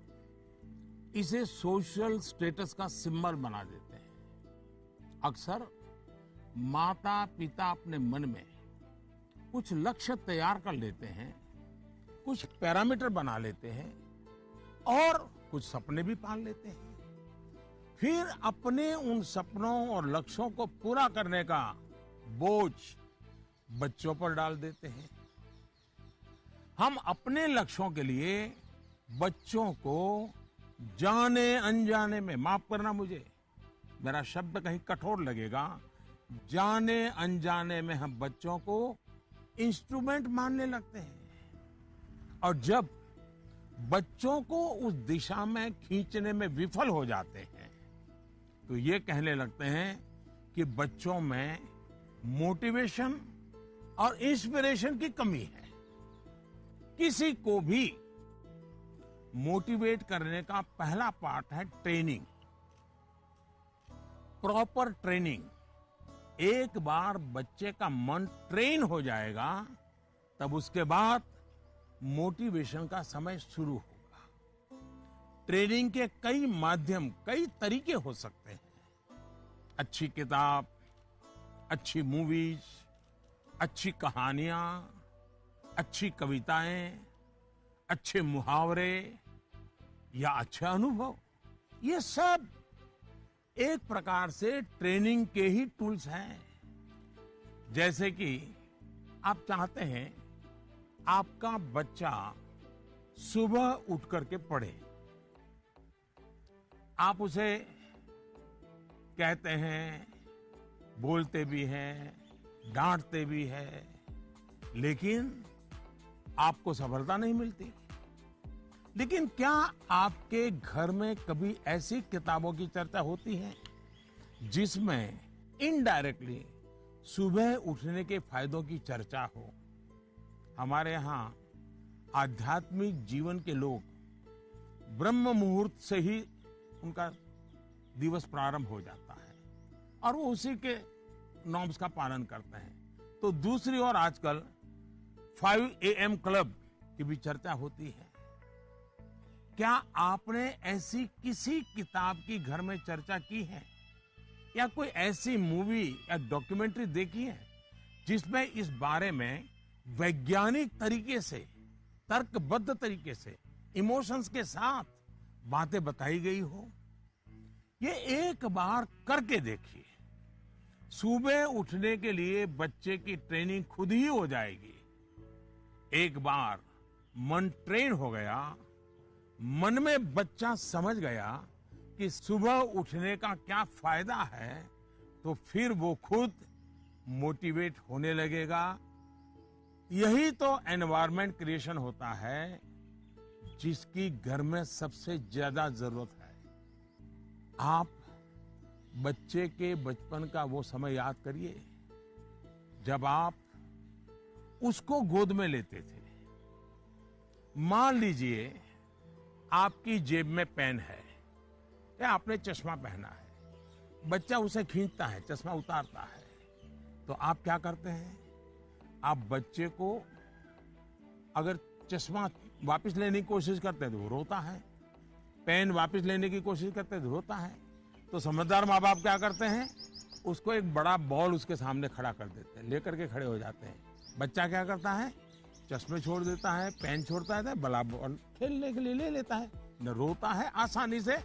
इसे सोशल स्टेटस का सिंबल बना देते हैं। अक्सर माता पिता अपने मन में कुछ लक्ष्य तैयार कर लेते हैं, कुछ पैरामीटर बना लेते हैं और कुछ सपने भी पाल लेते हैं। फिर अपने उन सपनों और लक्ष्यों को पूरा करने का बोझ बच्चों पर डाल देते हैं। हम अपने लक्ष्यों के लिए बच्चों को जाने अनजाने में, माफ करना मुझे, मेरा शब्द कहीं कठोर लगेगा, जाने अनजाने में हम बच्चों को इंस्ट्रूमेंट मानने लगते हैं। और जब बच्चों को उस दिशा में खींचने में विफल हो जाते हैं तो ये कहने लगते हैं कि बच्चों में मोटिवेशन और इंस्पिरेशन की कमी है। किसी को भी मोटिवेट करने का पहला पार्ट है ट्रेनिंग, प्रॉपर ट्रेनिंग। एक बार बच्चे का मन ट्रेन हो जाएगा तब उसके बाद मोटिवेशन का समय शुरू होगा। ट्रेनिंग के कई माध्यम, कई तरीके हो सकते हैं। अच्छी किताब, अच्छी मूवीज, अच्छी कहानियां, अच्छी कविताएं, अच्छे मुहावरे या अच्छा अनुभव, ये सब एक प्रकार से ट्रेनिंग के ही टूल्स हैं। जैसे कि आप चाहते हैं आपका बच्चा सुबह उठ करके पढ़े, आप उसे कहते हैं, बोलते भी हैं, डांटते भी हैं, लेकिन आपको सफलता नहीं मिलती। लेकिन क्या आपके घर में कभी ऐसी किताबों की चर्चा होती है जिसमें इनडायरेक्टली सुबह उठने के फायदों की चर्चा हो? हमारे यहाँ आध्यात्मिक जीवन के लोग ब्रह्म मुहूर्त से ही उनका दिवस प्रारंभ हो जाता है और वो उसी के नॉर्म्स का पालन करते हैं। तो दूसरी ओर आजकल 5 AM क्लब की भी चर्चा होती है। क्या आपने ऐसी किसी किताब की घर में चर्चा की है या कोई ऐसी मूवी या डॉक्यूमेंट्री देखी है जिसमें इस बारे में वैज्ञानिक तरीके से, तर्कबद्ध तरीके से, इमोशंस के साथ बातें बताई गई हो? ये एक बार करके देखिए। सुबह उठने के लिए बच्चे की ट्रेनिंग खुद ही हो जाएगी। एक बार मन ट्रेन हो गया, मन में बच्चा समझ गया कि सुबह उठने का क्या फायदा है, तो फिर वो खुद मोटिवेट होने लगेगा। यही तो एनवायरनमेंट क्रिएशन होता है जिसकी घर में सबसे ज्यादा जरूरत है। आप बच्चे के बचपन का वो समय याद करिए जब आप उसको गोद में लेते थे। मान लीजिए आपकी जेब में पेन है या आपने चश्मा पहना है, बच्चा उसे खींचता है, चश्मा उतारता है, तो आप क्या करते हैं? आप बच्चे को अगर चश्मा वापस लेने की कोशिश करते हैं तो वो रोता है, पेन वापस लेने की कोशिश करते हैं तो रोता है। तो समझदार माँ बाप क्या करते हैं? उसको एक बड़ा बॉल उसके सामने खड़ा कर देते हैं, लेकर के खड़े हो जाते हैं। बच्चा क्या करता है? चश्मे छोड़ देता है, पेन छोड़ता है, बड़ा बॉल खेलने के लिए ले लेता है, न रोता है। आसानी से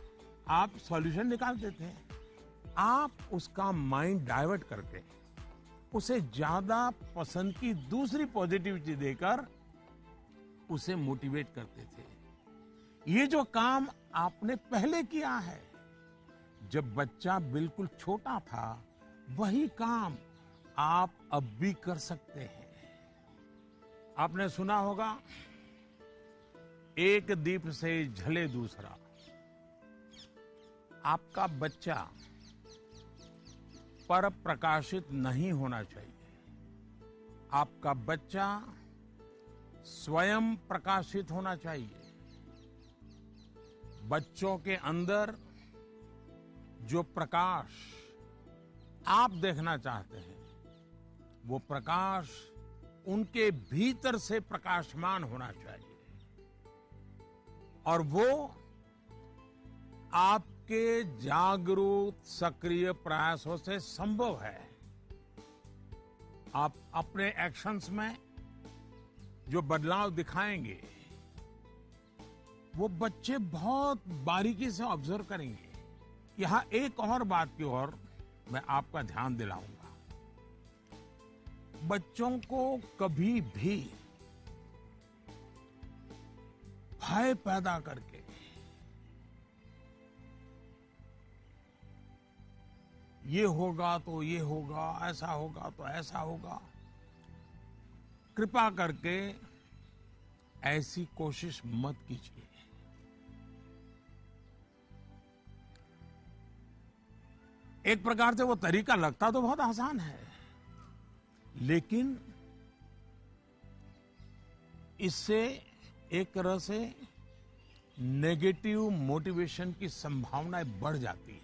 आप सॉल्यूशन निकाल देते हैं। आप उसका माइंड डाइवर्ट करके उसे ज्यादा पसंद की दूसरी पॉजिटिविटी देकर उसे मोटिवेट करते थे। ये जो काम आपने पहले किया है जब बच्चा बिल्कुल छोटा था, वही काम आप अब भी कर सकते हैं। आपने सुना होगा, एक दीप से जले दूसरा। आपका बच्चा पर प्रकाशित नहीं होना चाहिए। आपका बच्चा स्वयं प्रकाशित होना चाहिए। बच्चों के अंदर जो प्रकाश आप देखना चाहते हैं, वो प्रकाश उनके भीतर से प्रकाशमान होना चाहिए और वो आपके जागरूक सक्रिय प्रयासों से संभव है। आप अपने एक्शंस में जो बदलाव दिखाएंगे वो बच्चे बहुत बारीकी से ऑब्जर्व करेंगे। यहां एक और बात की ओर मैं आपका ध्यान दिलाऊंगा। बच्चों को कभी भी भय पैदा करके ये होगा तो ये होगा, ऐसा होगा तो ऐसा होगा, कृपा करके ऐसी कोशिश मत कीजिए। एक प्रकार से वो तरीका लगता तो बहुत आसान है, लेकिन इससे एक तरह से नेगेटिव मोटिवेशन की संभावनाएं बढ़ जाती है।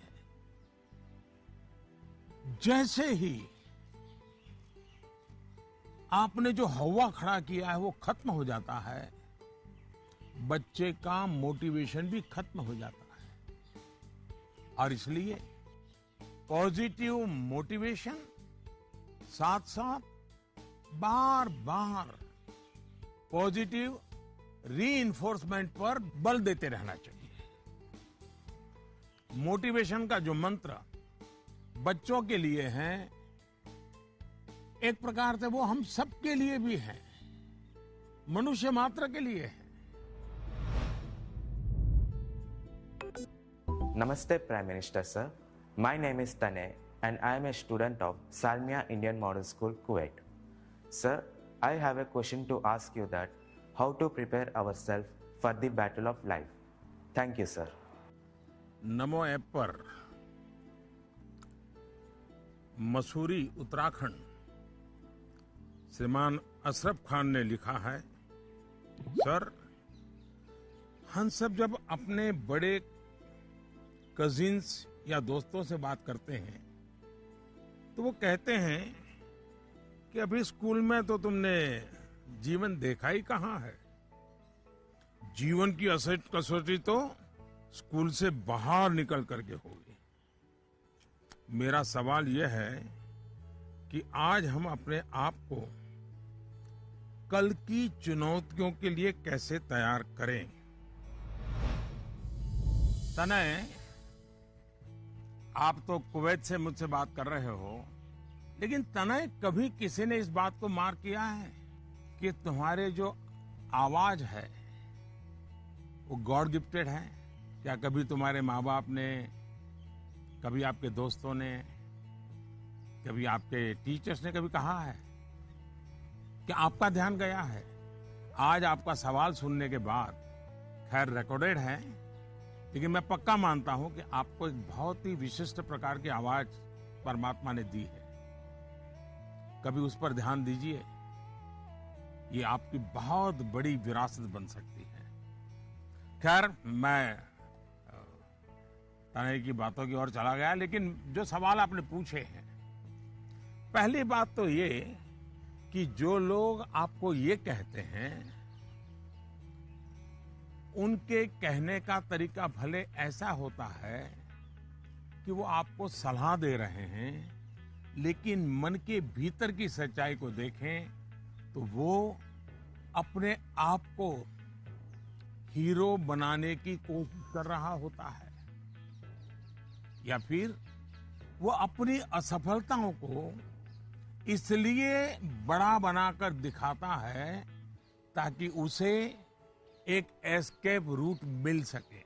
जैसे ही आपने जो हवा खड़ा किया है वो खत्म हो जाता है, बच्चे का मोटिवेशन भी खत्म हो जाता है। और इसलिए पॉजिटिव मोटिवेशन साथ साथ बार बार पॉजिटिव रीइंफोर्समेंट पर बल देते रहना चाहिए। मोटिवेशन का जो मंत्र बच्चों के लिए है, एक प्रकार से वो हम सबके लिए भी है, मनुष्य मात्र के लिए है। Namaste, Prime Minister sir. My name is Tanay and I am a student of Salmia Indian Model School, Kuwait. Sir, I have a question to ask you that how to prepare ourselves for the battle of life. Thank you, sir. NaMo app पर मसूरी उत्तराखंड श्रीमान अशरफ खान ने लिखा है, sir हम सब जब अपने बड़े कजिन्स या दोस्तों से बात करते हैं तो वो कहते हैं कि अभी स्कूल में तो तुमने जीवन देखा ही कहाँ है। जीवन की असली कसौटी तो स्कूल से बाहर निकल करके होगी। मेरा सवाल यह है कि आज हम अपने आप को कल की चुनौतियों के लिए कैसे तैयार करें। तनय, आप तो कुवैत से मुझसे बात कर रहे हो, लेकिन तनय कभी किसी ने इस बात को मार्क किया है कि तुम्हारे जो आवाज है वो गॉड गिफ्टेड है? क्या कभी तुम्हारे माँ बाप ने, कभी आपके दोस्तों ने, कभी आपके टीचर्स ने कभी कहा है कि आपका ध्यान गया है? आज आपका सवाल सुनने के बाद, खैर रिकॉर्डेड है, लेकिन मैं पक्का मानता हूं कि आपको एक बहुत ही विशिष्ट प्रकार की आवाज परमात्मा ने दी है। कभी उस पर ध्यान दीजिए, ये आपकी बहुत बड़ी विरासत बन सकती है। खैर, मैं तनय की बातों की ओर चला गया, लेकिन जो सवाल आपने पूछे हैं, पहली बात तो ये कि जो लोग आपको ये कहते हैं उनके कहने का तरीका भले ऐसा होता है कि वो आपको सलाह दे रहे हैं, लेकिन मन के भीतर की सच्चाई को देखें तो वो अपने आप को हीरो बनाने की कोशिश कर रहा होता है, या फिर वो अपनी असफलताओं को इसलिए बड़ा बनाकर दिखाता है ताकि उसे एक एस्केप रूट मिल सके,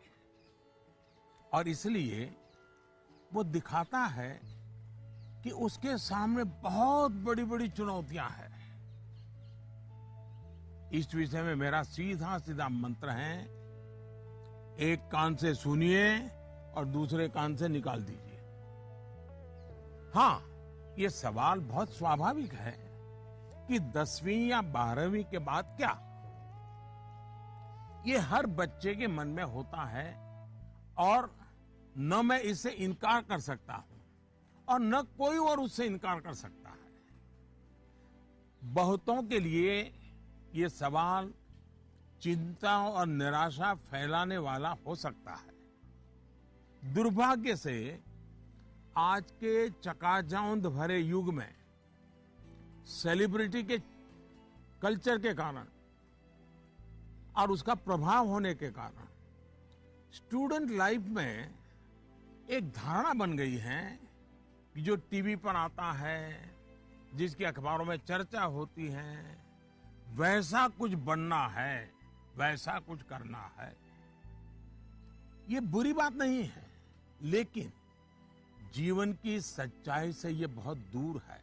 और इसलिए वो दिखाता है कि उसके सामने बहुत बड़ी बड़ी चुनौतियां हैं। इस विषय में मेरा सीधा सीधा मंत्र है, एक कान से सुनिए और दूसरे कान से निकाल दीजिए। हाँ, ये सवाल बहुत स्वाभाविक है कि 10वीं या 12वीं के बाद क्या? ये हर बच्चे के मन में होता है, और न मैं इससे इनकार कर सकता हूं और न कोई और उससे इनकार कर सकता है। बहुतों के लिए ये सवाल चिंता और निराशा फैलाने वाला हो सकता है। दुर्भाग्य से आज के चकाचौंध भरे युग में सेलिब्रिटी के कल्चर के कारण और उसका प्रभाव होने के कारण स्टूडेंट लाइफ में एक धारणा बन गई है कि जो टीवी पर आता है, जिसकी अखबारों में चर्चा होती है, वैसा कुछ बनना है, वैसा कुछ करना है। ये बुरी बात नहीं है, लेकिन जीवन की सच्चाई से ये बहुत दूर है।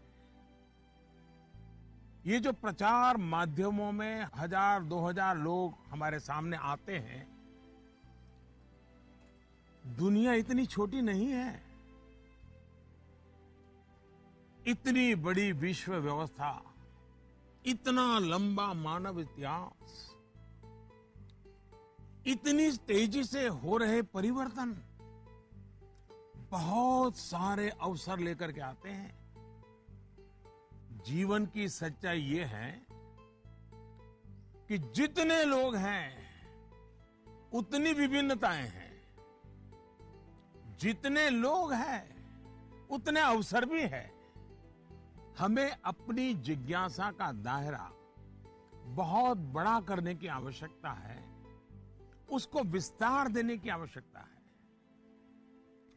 ये जो प्रचार माध्यमों में 1000-2000 लोग हमारे सामने आते हैं, दुनिया इतनी छोटी नहीं है। इतनी बड़ी विश्व व्यवस्था, इतना लंबा मानव इतिहास, इतनी तेजी से हो रहे परिवर्तन बहुत सारे अवसर लेकर के आते हैं। जीवन की सच्चाई ये है कि जितने लोग हैं उतनी विभिन्नताएं हैं, जितने लोग हैं उतने अवसर भी है। हमें अपनी जिज्ञासा का दायरा बहुत बड़ा करने की आवश्यकता है, उसको विस्तार देने की आवश्यकता है,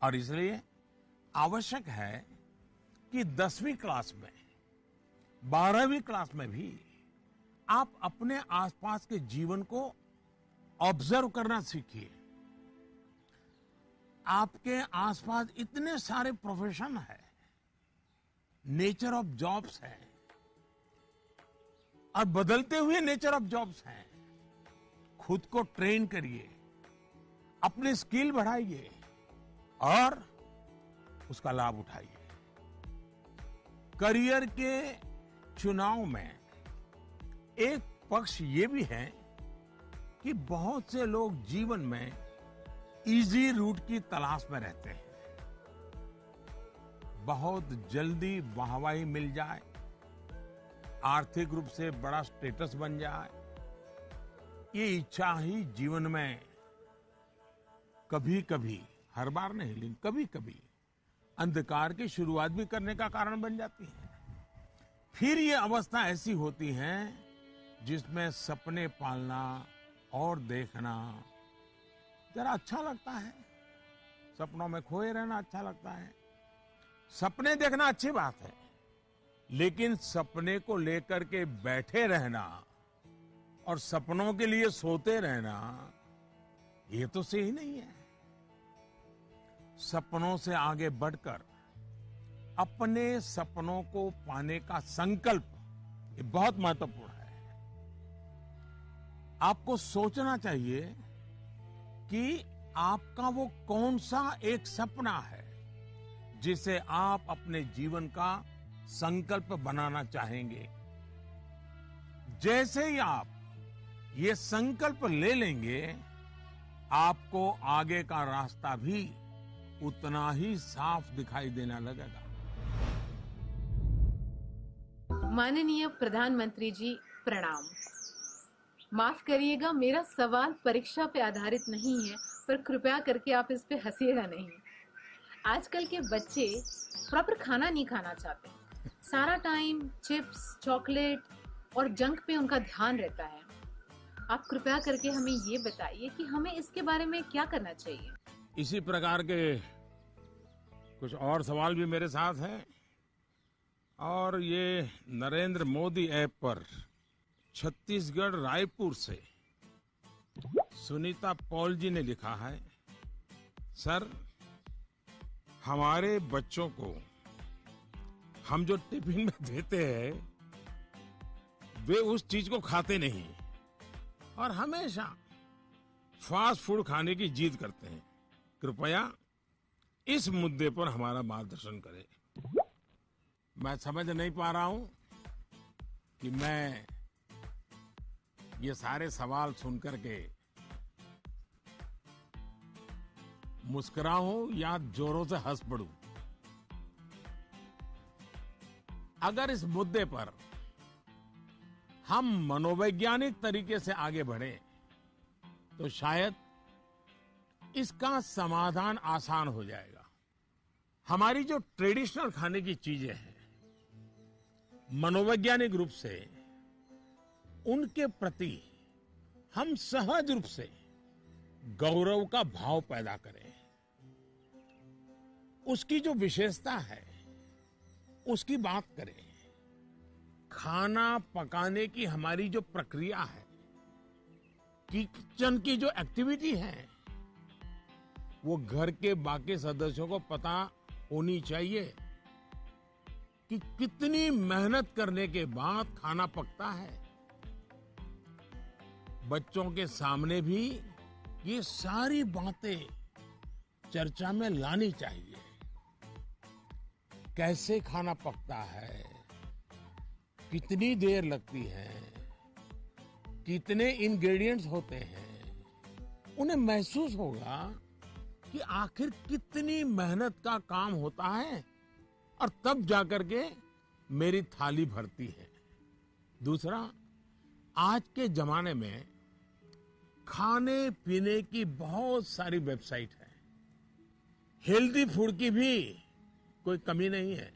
और इसलिए आवश्यक है कि 10वीं क्लास में, 12वीं क्लास में भी आप अपने आसपास के जीवन को ऑब्जर्व करना सीखिए। आपके आसपास इतने सारे प्रोफेशन है, नेचर ऑफ जॉब्स है, और बदलते हुए नेचर ऑफ जॉब्स हैं। खुद को ट्रेन करिए, अपनी स्किल बढ़ाइए और उसका लाभ उठाइए। करियर के चुनाव में एक पक्ष ये भी है कि बहुत से लोग जीवन में इजी रूट की तलाश में रहते हैं। बहुत जल्दी वाहवाही मिल जाए, आर्थिक रूप से बड़ा स्टेटस बन जाए, ये इच्छा ही जीवन में कभी कभी, हर बार नहीं लेकिन कभी कभी अंधकार की शुरुआत भी करने का कारण बन जाती है। फिर ये अवस्था ऐसी होती है जिसमें सपने पालना और देखना जरा अच्छा लगता है। सपनों में खोए रहना अच्छा लगता है। सपने देखना अच्छी बात है, लेकिन सपने को लेकर के बैठे रहना और सपनों के लिए सोते रहना, ये तो सही नहीं है। सपनों से आगे बढ़कर अपने सपनों को पाने का संकल्प, ये बहुत महत्वपूर्ण है। आपको सोचना चाहिए कि आपका वो कौन सा एक सपना है जिसे आप अपने जीवन का संकल्प बनाना चाहेंगे। जैसे ही आप ये संकल्प ले लेंगे, आपको आगे का रास्ता भी उतना ही साफ दिखाई देने लगेगा। माननीय प्रधानमंत्री जी प्रणाम। माफ करिएगा, मेरा सवाल परीक्षा पे आधारित नहीं है, पर कृपया करके आप इस पे हंसिएगा नहीं। आजकल के बच्चे प्रॉपर खाना नहीं खाना चाहते। सारा टाइम चिप्स, चॉकलेट और जंक पे उनका ध्यान रहता है। आप कृपया करके हमें ये बताइए कि हमें इसके बारे में क्या करना चाहिए। इसी प्रकार के कुछ और सवाल भी मेरे साथ हैं, और ये नरेंद्र मोदी ऐप पर छत्तीसगढ़ रायपुर से सुनीता पॉल जी ने लिखा है, सर हमारे बच्चों को हम जो टिफिन में देते हैं वे उस चीज को खाते नहीं और हमेशा फास्ट फूड खाने की जिद करते हैं। कृपया इस मुद्दे पर हमारा मार्गदर्शन करें। मैं समझ नहीं पा रहा हूं कि मैं ये सारे सवाल सुनकर के मुस्कुराऊं या जोरों से हंस पड़ूं। अगर इस मुद्दे पर हम मनोवैज्ञानिक तरीके से आगे बढ़े तो शायद इसका समाधान आसान हो जाएगा। हमारी जो ट्रेडिशनल खाने की चीजें हैं, मनोवैज्ञानिक रूप से उनके प्रति हम सहज रूप से गौरव का भाव पैदा करें। उसकी जो विशेषता है उसकी बात करें। खाना पकाने की हमारी जो प्रक्रिया है, किचन की जो एक्टिविटी है, वो घर के बाकी सदस्यों को पता होनी चाहिए कि कितनी मेहनत करने के बाद खाना पकता है। बच्चों के सामने भी ये सारी बातें चर्चा में लानी चाहिए। कैसे खाना पकता है, कितनी देर लगती है, कितने इंग्रेडिएंट्स होते हैं, उन्हें महसूस होगा कि आखिर कितनी मेहनत का काम होता है और तब जाकर के मेरी थाली भरती है। दूसरा, आज के जमाने में खाने पीने की बहुत सारी वेबसाइट है। हेल्दी फूड की भी कोई कमी नहीं है।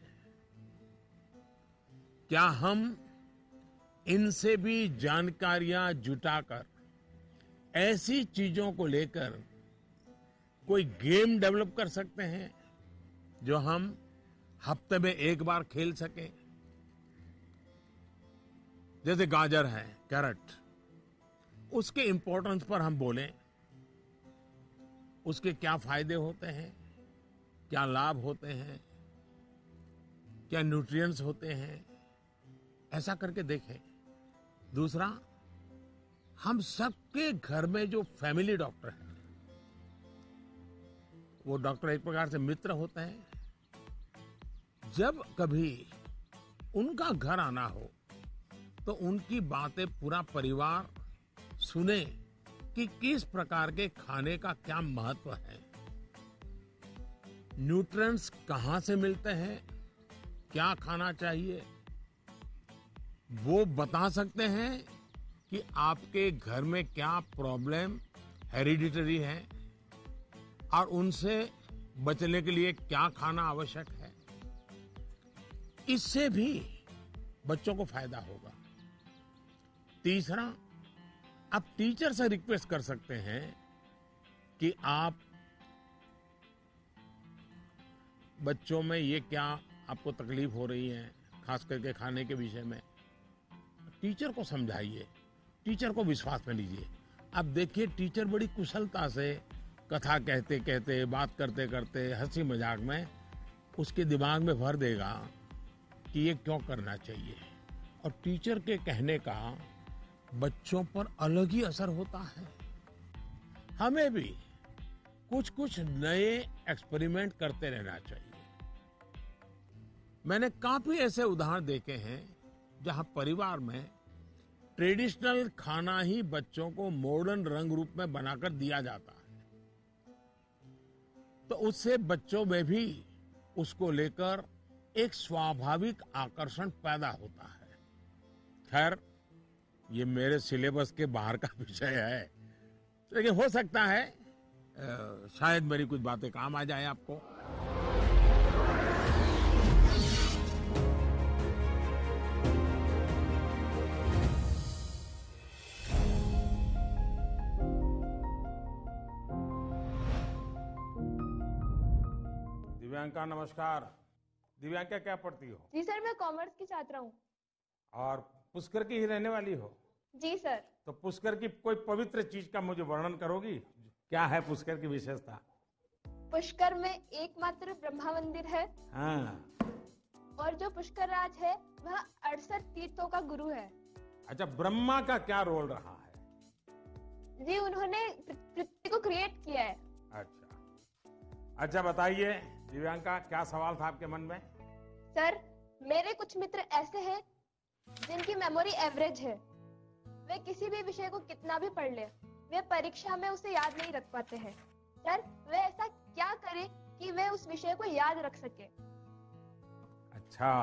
क्या हम इनसे भी जानकारियां जुटाकर ऐसी चीजों को लेकर कोई गेम डेवलप कर सकते हैं जो हम हफ्ते में एक बार खेल सकें? जैसे गाजर है, कैरेट, उसके इंपॉर्टेंस पर हम बोलें, उसके क्या फायदे होते हैं, क्या लाभ होते हैं, क्या न्यूट्रिएंट्स होते हैं, ऐसा करके देखें। दूसरा, हम सबके घर में जो फैमिली डॉक्टर हैं, वो डॉक्टर एक प्रकार से मित्र होते हैं। जब कभी उनका घर आना हो तो उनकी बातें पूरा परिवार सुने कि किस प्रकार के खाने का क्या महत्व है, न्यूट्रिएंट्स कहां से मिलते हैं, क्या खाना चाहिए, वो बता सकते हैं कि आपके घर में क्या प्रॉब्लम हेरिडिटरी है और उनसे बचने के लिए क्या खाना आवश्यक है। इससे भी बच्चों को फायदा होगा। तीसरा, आप टीचर से रिक्वेस्ट कर सकते हैं कि आप बच्चों में ये क्या आपको तकलीफ हो रही है, खास करके खाने के विषय में, टीचर को समझाइए, टीचर को विश्वास में लीजिए। अब देखिए, टीचर बड़ी कुशलता से कथा कहते कहते, बात करते करते, हंसी मजाक में उसके दिमाग में भर देगा कि ये क्यों करना चाहिए। और टीचर के कहने का बच्चों पर अलग ही असर होता है। हमें भी कुछ कुछ नए एक्सपेरिमेंट करते रहना चाहिए। मैंने काफी ऐसे उदाहरण देखे हैं जहां परिवार में ट्रेडिशनल खाना ही बच्चों को मॉडर्न रंग रूप में बनाकर दिया जाता है, तो उससे बच्चों में भी उसको लेकर एक स्वाभाविक आकर्षण पैदा होता है। खैर, ये मेरे सिलेबस के बाहर का विषय है, लेकिन हो सकता है शायद मेरी कुछ बातें काम आ जाए आपको। दिव्यांका नमस्कार। दिव्यांका क्या पढ़ती हो? जी सर, मैं कॉमर्स की छात्रा हूँ। और पुष्कर की ही रहने वाली हो? जी सर। तो पुष्कर की कोई पवित्र चीज का मुझे वर्णन करोगी? क्या है पुष्कर की विशेषता? पुष्कर में एकमात्र ब्रह्मा मंदिर है। हाँ। और जो पुष्कर राज है वह 68 तीर्थों का गुरु है। अच्छा, ब्रह्मा का क्या रोल रहा है? जी, उन्होंने पृथ्वी को क्रिएट किया है। अच्छा बताइए दिव्यांका, क्या सवाल था आपके मन में? सर, मेरे कुछ मित्र ऐसे हैं जिनकी मेमोरी एवरेज है। वे किसी भी विषय को कितना भी पढ़ ले, वे परीक्षा में उसे याद नहीं रख पाते हैं। सर, वे ऐसा क्या करें कि वे उस विषय को याद रख सके? अच्छा,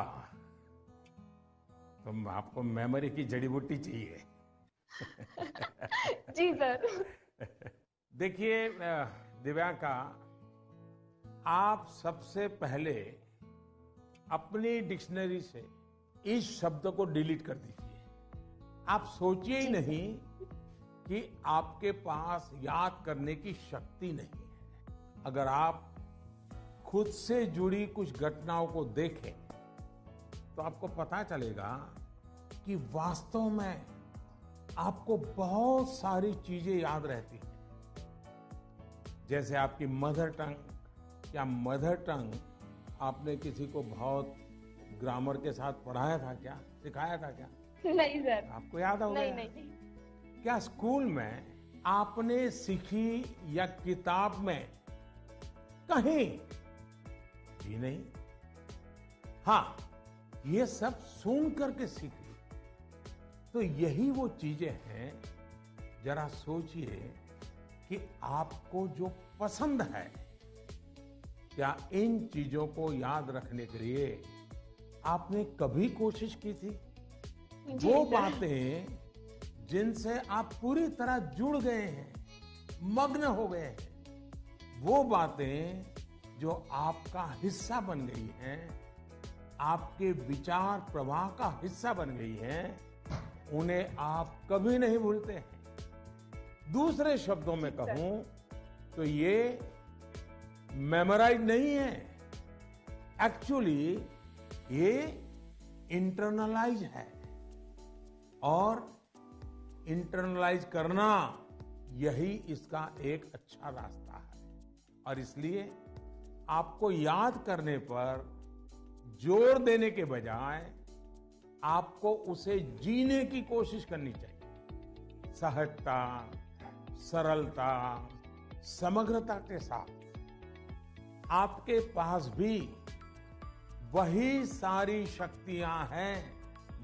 तो आपको मेमोरी की जड़ी बूटी चाहिए। जी सर। देखिए दिव्यांका, आप सबसे पहले अपनी डिक्शनरी से इस शब्द को डिलीट कर दीजिए। आप सोचिए ही नहीं कि आपके पास याद करने की शक्ति नहीं है। अगर आप खुद से जुड़ी कुछ घटनाओं को देखें तो आपको पता चलेगा कि वास्तव में आपको बहुत सारी चीजें याद रहती हैं। जैसे आपकी मदर टंग, क्या मदर टंग आपने किसी को बहुत ग्रामर के साथ पढ़ाया था क्या, सिखाया था क्या? नहीं सर। आपको याद होगा? नहीं, नहीं, नहीं। क्या स्कूल में आपने सीखी या किताब में कहीं भी नहीं? हाँ, ये सब सुन करके सीख ली। तो यही वो चीजें हैं, जरा सोचिए कि आपको जो पसंद है, क्या इन चीजों को याद रखने के लिए आपने कभी कोशिश की थी? वो बातें जिनसे आप पूरी तरह जुड़ गए हैं, मग्न हो गए हैं, वो बातें जो आपका हिस्सा बन गई हैं, आपके विचार प्रवाह का हिस्सा बन गई हैं, उन्हें आप कभी नहीं भूलते हैं। दूसरे शब्दों में कहूं तो ये मेमोराइज नहीं है, एक्चुअली ये इंटरनलाइज है। और इंटरनलाइज करना यही इसका एक अच्छा रास्ता है। और इसलिए आपको याद करने पर जोर देने के बजाय आपको उसे जीने की कोशिश करनी चाहिए। सहजता, सरलता, समग्रता के साथ आपके पास भी वही सारी शक्तियां हैं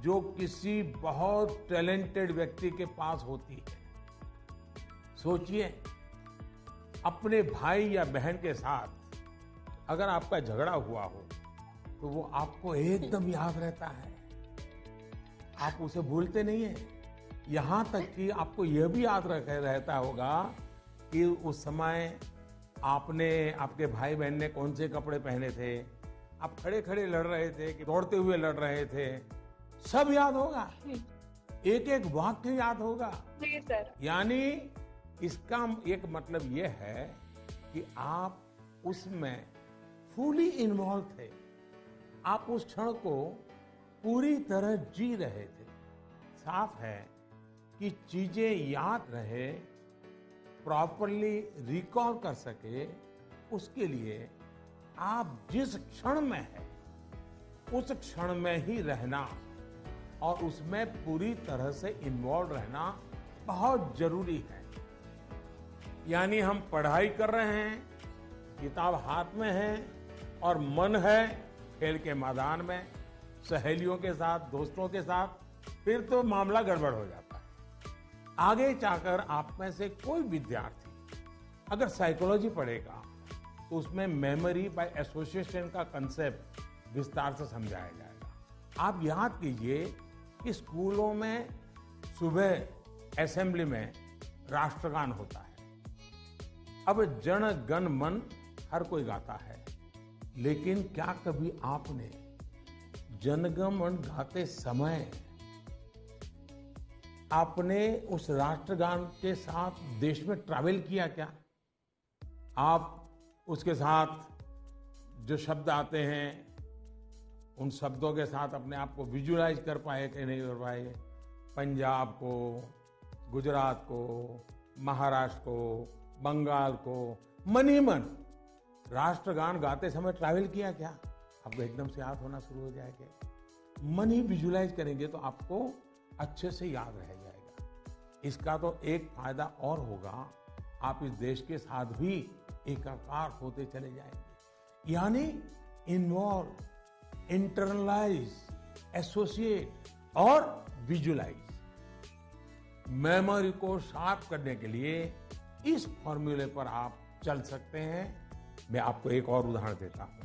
जो किसी बहुत टैलेंटेड व्यक्ति के पास होती है। सोचिए, अपने भाई या बहन के साथ अगर आपका झगड़ा हुआ हो तो वो आपको एकदम याद रहता है, आप उसे भूलते नहीं है। यहां तक कि आपको यह भी याद रहता होगा कि उस समय आपने, आपके भाई बहन ने कौन से कपड़े पहने थे, आप खड़े खड़े लड़ रहे थे कि दौड़ते हुए लड़ रहे थे, सब याद होगा, एक एक वाक्य याद होगा। जी सर। यानी इसका एक मतलब यह है कि आप उसमें फुली इन्वॉल्व थे, आप उस क्षण को पूरी तरह जी रहे थे। साफ है कि चीजें याद रहे, प्रॉपरली रिकॉल कर सके, उसके लिए आप जिस क्षण में हैं उस क्षण में ही रहना और उसमें पूरी तरह से इन्वॉल्व रहना बहुत जरूरी है। यानी हम पढ़ाई कर रहे हैं, किताब हाथ में है और मन है खेल के मैदान में, सहेलियों के साथ, दोस्तों के साथ, फिर तो मामला गड़बड़ हो जाता है। आगे जाकर आप में से कोई विद्यार्थी अगर साइकोलॉजी पढ़ेगा तो उसमें मेमोरी बाय एसोसिएशन का कंसेप्ट विस्तार से समझाया जाएगा। आप याद कीजिए कि स्कूलों में सुबह असेंबली में राष्ट्रगान होता है। अब जन गण मन हर कोई गाता है, लेकिन क्या कभी आपने जनगण मन गाते समय आपने उस राष्ट्रगान के साथ देश में ट्रैवल किया क्या? आप उसके साथ जो शब्द आते हैं उन शब्दों के साथ अपने आप को विजुअलाइज कर पाए कि नहीं कर पाए? पंजाब को, गुजरात को, महाराष्ट्र को, बंगाल को मन ही मन राष्ट्रगान गाते समय ट्रैवल किया क्या? आपको एकदम से याद होना शुरू हो जाएगा। मन ही विजुअलाइज करेंगे तो आपको अच्छे से याद रह जाएगा। इसका तो एक फायदा और होगा, आप इस देश के साथ भी एकाकार होते चले जाएंगे। यानी इन्वॉल्व, इंटरनलाइज, एसोसिएट और विजुअलाइज। मेमोरी को शार्प करने के लिए इस फॉर्मूले पर आप चल सकते हैं। मैं आपको एक और उदाहरण देता हूं।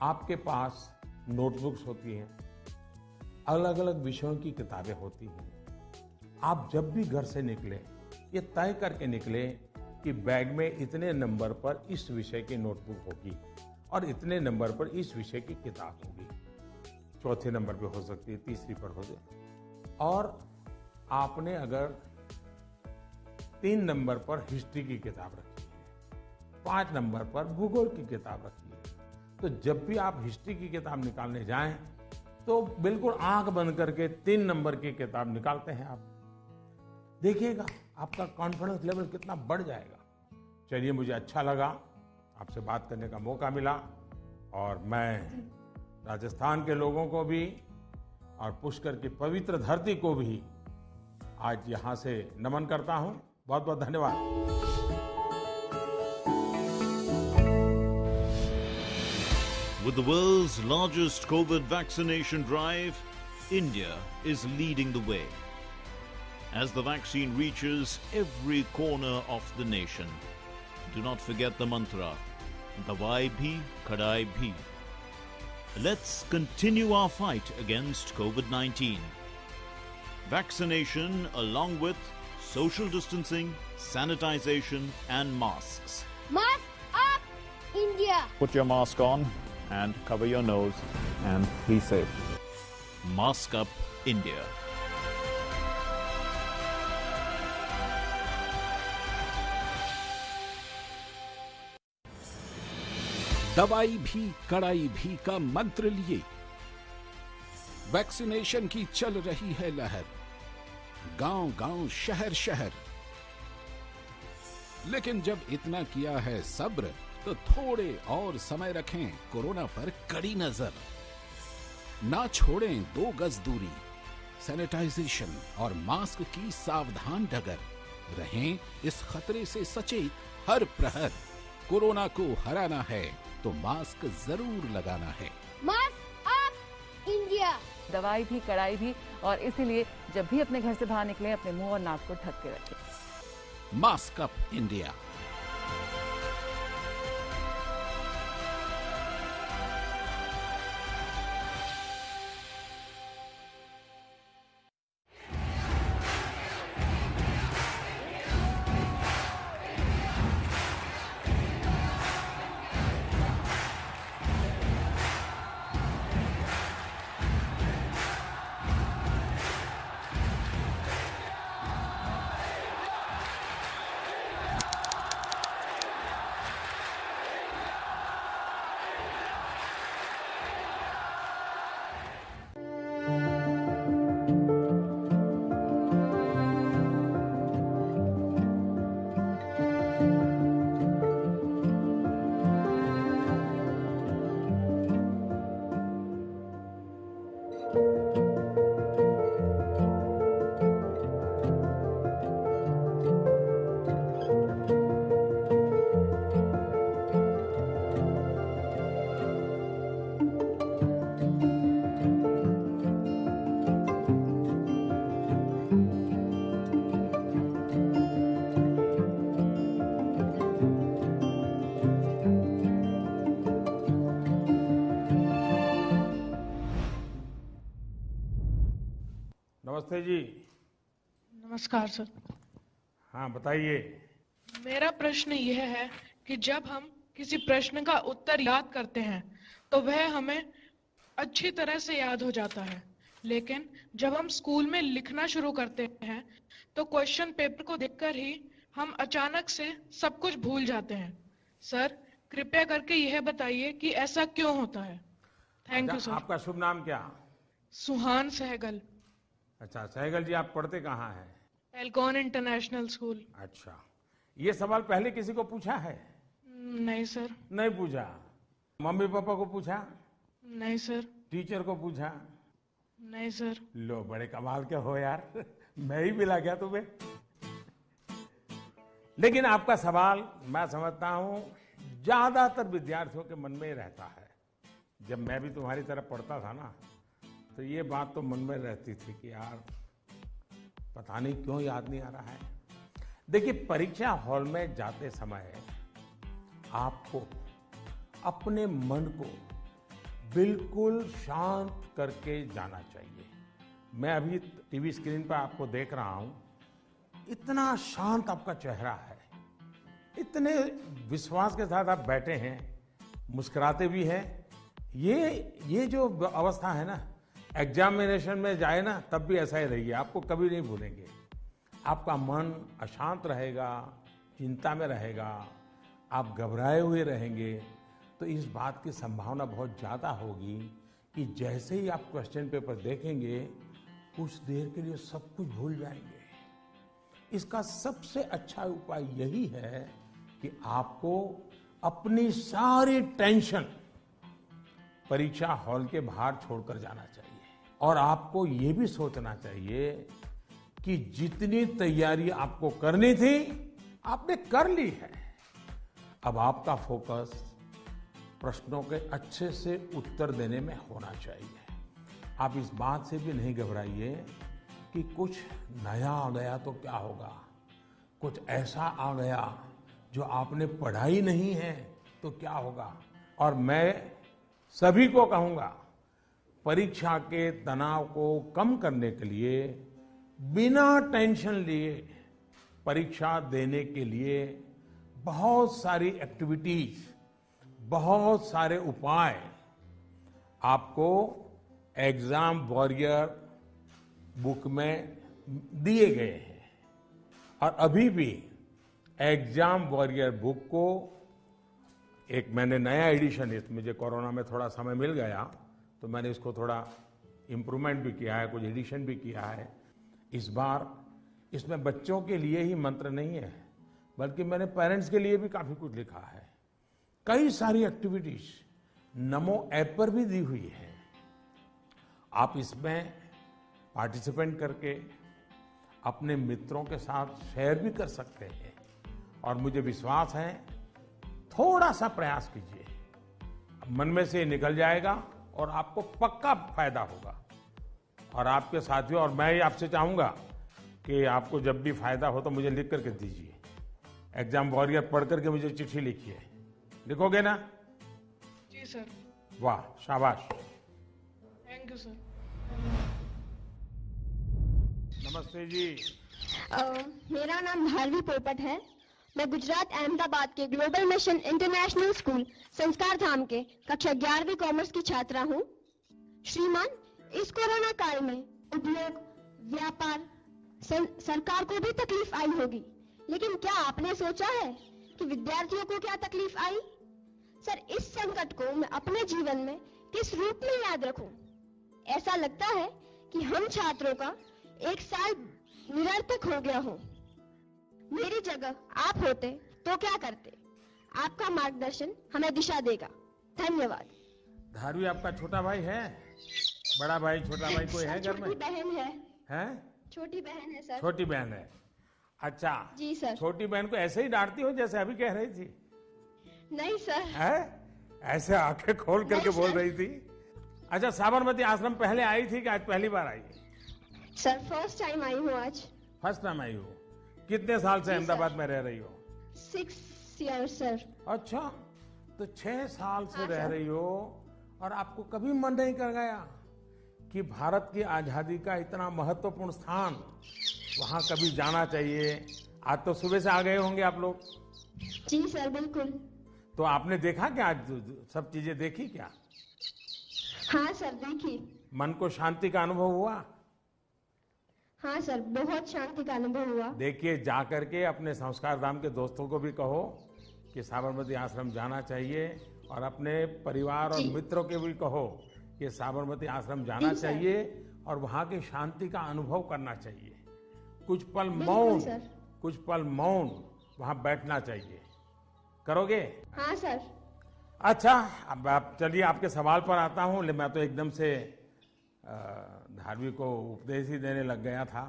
आपके पास नोटबुक्स होती हैं, अलग अलग विषयों की किताबें होती हैं। आप जब भी घर से निकले, ये तय करके निकले कि बैग में इतने नंबर पर इस विषय की नोटबुक होगी और इतने नंबर पर इस विषय की किताब होगी। चौथे नंबर पे हो सकती है, तीसरी पर हो जाए। और आपने अगर 3 नंबर पर हिस्ट्री की किताब रखी है, 5 नंबर पर भूगोल की किताब रखी है, तो जब भी आप हिस्ट्री की किताब निकालने जाएं तो बिल्कुल आंख बंद करके 3 नंबर की किताब निकालते हैं आप। देखिएगा आपका कॉन्फिडेंस लेवल कितना बढ़ जाएगा। चलिए, मुझे अच्छा लगा, आपसे बात करने का मौका मिला और मैं राजस्थान के लोगों को भी और पुष्कर की पवित्र धरती को भी आज यहां से नमन करता हूं। बहुत बहुत धन्यवाद। With the world's largest COVID vaccination drive, India is leading the way. As the vaccine reaches every corner of the nation, do not forget the mantra, Dawai bhi, Kadai bhi. Let's continue our fight against COVID-19. Vaccination along with social distancing, sanitization and masks. Mask up, India! Put your mask on and cover your nose and be safe. Mask up, India. दवाई भी कड़ाई भी का मंत्र लिए vaccination की चल रही है लहर, गांव-गांव, शहर-शहर। लेकिन जब इतना किया है सब्र, तो थोड़े और समय रखें कोरोना पर कड़ी नजर। ना छोड़ें 2 गज दूरी, सैनिटाइजेशन और मास्क की सावधान डगर। रहें इस खतरे से सचेत हर प्रहर। कोरोना को हराना है तो मास्क जरूर लगाना है। Mask up India. दवाई भी, कड़ाई भी, और इसीलिए जब भी अपने घर से बाहर निकलें अपने मुंह और नाक को ढक के रखें। Mask up India. नमस्ते जी। नमस्कार सर। हाँ बताइए। मेरा प्रश्न यह है कि जब हम किसी प्रश्न का उत्तर याद करते हैं तो वह हमें अच्छी तरह से याद हो जाता है, लेकिन जब हम स्कूल में लिखना शुरू करते हैं तो क्वेश्चन पेपर को देखकर ही हम अचानक से सब कुछ भूल जाते हैं। सर कृपया करके यह बताइए कि ऐसा क्यों होता है। Thank you sir. आपका शुभ नाम क्या? सुहान सहगल। अच्छा सहगल जी, आप पढ़ते कहाँ हैं? Alcon International School. अच्छा, ये सवाल पहले किसी को पूछा है? नहीं सर। नहीं पूछा। मम्मी पापा को पूछा? नहीं सर। टीचर को पूछा? नहीं सर। लो बड़े कमाल के हो यार मैं ही मिला गया तुम्हें। लेकिन आपका सवाल मैं समझता हूं ज्यादातर विद्यार्थियों के मन में ही रहता है। जब मैं भी तुम्हारी तरह पढ़ता था ना तो ये बात तो मन में रहती थी कि यार पता नहीं क्यों याद नहीं आ रहा है। देखिए परीक्षा हॉल में जाते समय आपको अपने मन को बिल्कुल शांत करके जाना चाहिए। मैं अभी टीवी स्क्रीन पर आपको देख रहा हूं, इतना शांत आपका चेहरा है, इतने विश्वास के साथ आप बैठे हैं, मुस्कुराते भी हैं। ये जो अवस्था है ना, एग्जामिनेशन में जाए ना तब भी ऐसा ही रहिए, आपको कभी नहीं भूलेंगे। आपका मन अशांत रहेगा, चिंता में रहेगा, आप घबराए हुए रहेंगे, तो इस बात की संभावना बहुत ज़्यादा होगी कि जैसे ही आप क्वेश्चन पेपर देखेंगे कुछ देर के लिए सब कुछ भूल जाएंगे। इसका सबसे अच्छा उपाय यही है कि आपको अपनी सारी टेंशन परीक्षा हॉल के बाहर छोड़कर जाना चाहिए और आपको ये भी सोचना चाहिए कि जितनी तैयारी आपको करनी थी आपने कर ली है। अब आपका फोकस प्रश्नों के अच्छे से उत्तर देने में होना चाहिए। आप इस बात से भी नहीं घबराइए कि कुछ नया आ गया तो क्या होगा, कुछ ऐसा आ गया जो आपने पढ़ा ही नहीं है तो क्या होगा। और मैं सभी को कहूंगा, परीक्षा के तनाव को कम करने के लिए बिना टेंशन लिए परीक्षा देने के लिए बहुत सारी एक्टिविटीज, बहुत सारे उपाय आपको एग्जाम वॉरियर बुक में दिए गए हैं। और अभी भी एग्जाम वॉरियर बुक को एक मैंने नया एडिशन, मुझे कोरोना में थोड़ा समय मिल गया तो मैंने इसको थोड़ा इम्प्रूवमेंट भी किया है, कुछ एडिशन भी किया है। इस बार इसमें बच्चों के लिए ही मंत्र नहीं है बल्कि मैंने पेरेंट्स के लिए भी काफी कुछ लिखा है। कई सारी एक्टिविटीज नमो ऐप पर भी दी हुई है। आप इसमें पार्टिसिपेट करके अपने मित्रों के साथ शेयर भी कर सकते हैं। और मुझे विश्वास है, थोड़ा सा प्रयास कीजिए, मन में से निकल जाएगा और आपको पक्का फायदा होगा। और आपके साथियों और मैं आपसे चाहूंगा कि आपको जब भी फायदा हो तो मुझे लिख करके दीजिए। एग्जाम वॉरियर पढ़ करके मुझे चिट्ठी लिखिए। लिखोगे ना? जी सर। वाह, शाबाश। Thank you sir. नमस्ते जी। मेरा नाम भारवी पोपट है। मैं गुजरात अहमदाबाद के ग्लोबल मिशन इंटरनेशनल स्कूल संस्कार धाम के कक्षा 11वीं कॉमर्स की छात्रा हूँ। श्रीमान, इस कोरोना काल में उद्योग, व्यापार, सरकार को भी तकलीफ आई होगी, लेकिन क्या आपने सोचा है कि विद्यार्थियों को क्या तकलीफ आई? सर, इस संकट को मैं अपने जीवन में किस रूप में याद रखूं? ऐसा लगता है कि हम छात्रों का एक साल निरर्थक हो गया हो। मेरी जगह आप होते तो क्या करते? आपका मार्गदर्शन हमें दिशा देगा। धन्यवाद। धारवी आपका छोटा भाई है? बड़ा भाई, छोटा भाई कोई है घर में? छोटी बहन है। हैं? छोटी बहन है सर। छोटी बहन है। अच्छा जी सर। छोटी बहन को ऐसे ही डांटती हो जैसे अभी कह रही थी? नहीं सर। है? ऐसे आंखें खोल करके बोल रही थी। अच्छा, साबरमती आश्रम पहले आई थी कि आज पहली बार आई? सर, फर्स्ट टाइम आई हूँ आज। फर्स्ट टाइम आई हो? कितने साल से अहमदाबाद में रह रही हो? 6 years सर। अच्छा, तो 6 साल से रह रही हो और आपको कभी मन नहीं कर गया कि भारत की आजादी का इतना महत्वपूर्ण स्थान, वहां कभी जाना चाहिए? आज तो सुबह से आ गए होंगे आप लोग। जी सर, बिल्कुल। तो आपने देखा क्या? आज सब चीजें देखी क्या? हाँ सर, देखी। मन को शांति का अनुभव हुआ? हाँ सर, बहुत शांति का अनुभव हुआ। देखिए, जा करके अपने संस्कार धाम के दोस्तों को भी कहो कि साबरमती आश्रम जाना चाहिए, और अपने परिवार और मित्रों के भी कहो कि साबरमती आश्रम जाना चाहिए और वहां की शांति का अनुभव करना चाहिए। कुछ पल मौन वहां बैठना चाहिए। करोगे? हाँ सर। अच्छा, अब आप चलिए, आपके सवाल पर आता हूं। मैं तो एकदम से धार्मिक को उपदेश ही देने लग गया था।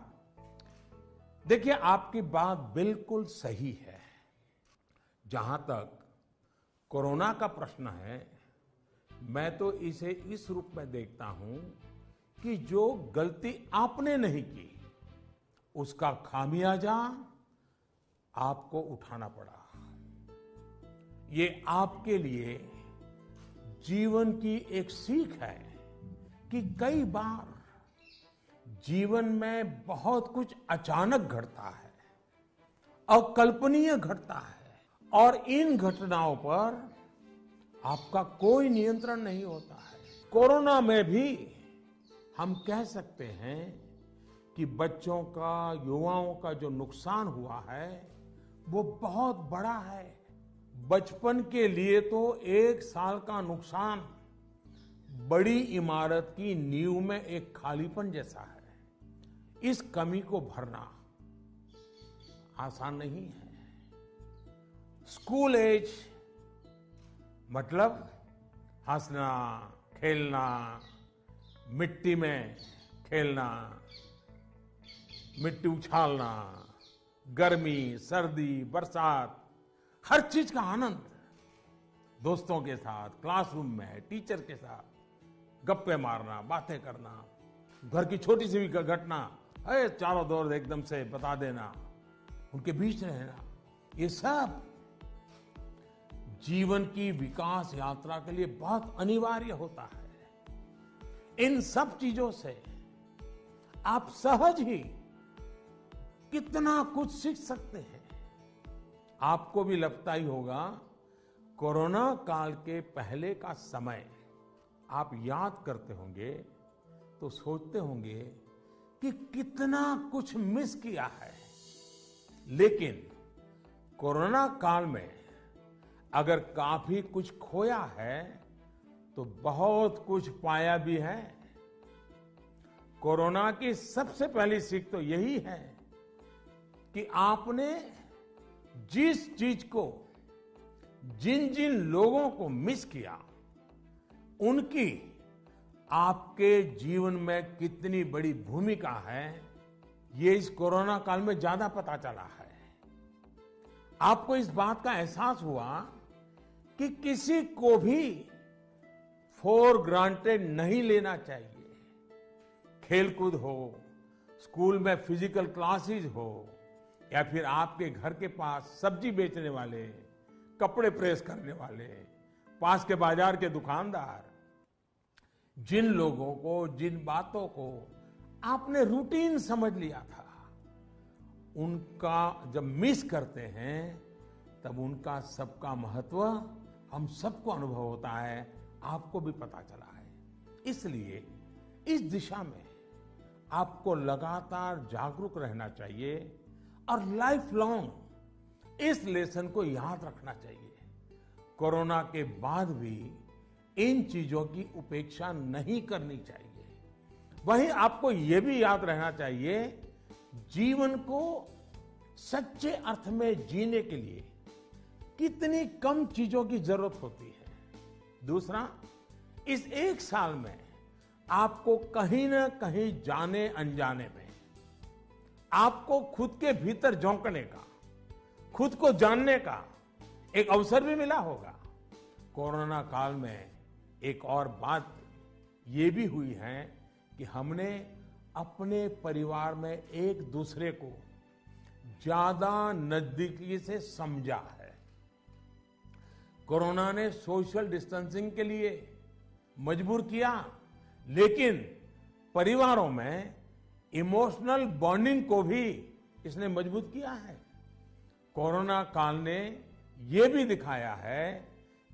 देखिए, आपकी बात बिल्कुल सही है। जहां तक कोरोना का प्रश्न है, मैं तो इसे इस रूप में देखता हूं कि जो गलती आपने नहीं की, उसका खामियाजा आपको उठाना पड़ा। ये आपके लिए जीवन की एक सीख है कि कई बार जीवन में बहुत कुछ अचानक घटता है, अकल्पनीय घटता है, और इन घटनाओं पर आपका कोई नियंत्रण नहीं होता है। कोरोना में भी हम कह सकते हैं कि बच्चों का, युवाओं का जो नुकसान हुआ है वो बहुत बड़ा है। बचपन के लिए तो 1 साल का नुकसान बड़ी इमारत की नींव में एक खालीपन जैसा है। इस कमी को भरना आसान नहीं है। स्कूल एज मतलब हंसना, खेलना, मिट्टी में खेलना, मिट्टी उछालना, गर्मी, सर्दी, बरसात, हर चीज का आनंद, दोस्तों के साथ, क्लासरूम में, टीचर के साथ गप्पे मारना, बातें करना, घर की छोटी सी भी घटना चारों दौर एकदम से बता देना, उनके बीच रहना, ये सब जीवन की विकास यात्रा के लिए बहुत अनिवार्य होता है। इन सब चीजों से आप सहज ही कितना कुछ सीख सकते हैं। आपको भी लगता ही होगा, कोरोना काल के पहले का समय आप याद करते होंगे तो सोचते होंगे कि कितना कुछ मिस किया है। लेकिन कोरोना काल में अगर काफी कुछ खोया है तो बहुत कुछ पाया भी है। कोरोना की सबसे पहली सीख तो यही है कि आपने जिस चीज को, जिन जिन लोगों को मिस किया, उनकी आपके जीवन में कितनी बड़ी भूमिका है, ये इस कोरोना काल में ज्यादा पता चला है। आपको इस बात का एहसास हुआ कि किसी को भी फॉर ग्रांटेड नहीं लेना चाहिए। खेलकूद हो, स्कूल में फिजिकल क्लासेस हो, या फिर आपके घर के पास सब्जी बेचने वाले, कपड़े प्रेस करने वाले, पास के बाजार के दुकानदार, जिन लोगों को, जिन बातों को आपने रूटीन समझ लिया था, उनका जब मिस करते हैं तब उनका सबका महत्व हम सबको अनुभव होता है, आपको भी पता चला है। इसलिए इस दिशा में आपको लगातार जागरूक रहना चाहिए और लाइफ लॉन्ग इस लेसन को याद रखना चाहिए। कोरोना के बाद भी इन चीजों की उपेक्षा नहीं करनी चाहिए। वहीं आपको यह भी याद रहना चाहिए, जीवन को सच्चे अर्थ में जीने के लिए कितनी कम चीजों की जरूरत होती है। दूसरा, इस एक साल में आपको कहीं ना कहीं जाने अनजाने में आपको खुद के भीतर झोंकने का, खुद को जानने का एक अवसर भी मिला होगा। कोरोना काल में एक और बात ये भी हुई है कि हमने अपने परिवार में एक दूसरे को ज्यादा नजदीकी से समझा है। कोरोना ने सोशल डिस्टेंसिंग के लिए मजबूर किया, लेकिन परिवारों में इमोशनल बॉन्डिंग को भी इसने मजबूत किया है। कोरोना काल ने यह भी दिखाया है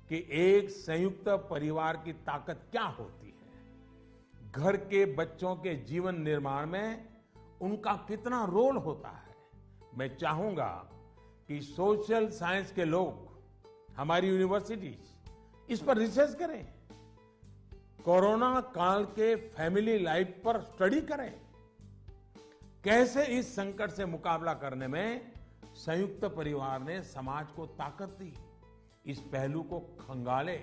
कि एक संयुक्त परिवार की ताकत क्या होती है, घर के बच्चों के जीवन निर्माण में उनका कितना रोल होता है। मैं चाहूंगा कि सोशल साइंस के लोग, हमारी यूनिवर्सिटीज इस पर रिसर्च करें, कोरोना काल के फैमिली लाइफ पर स्टडी करें, कैसे इस संकट से मुकाबला करने में संयुक्त परिवार ने समाज को ताकत दी। इस पहलू को खंगाले।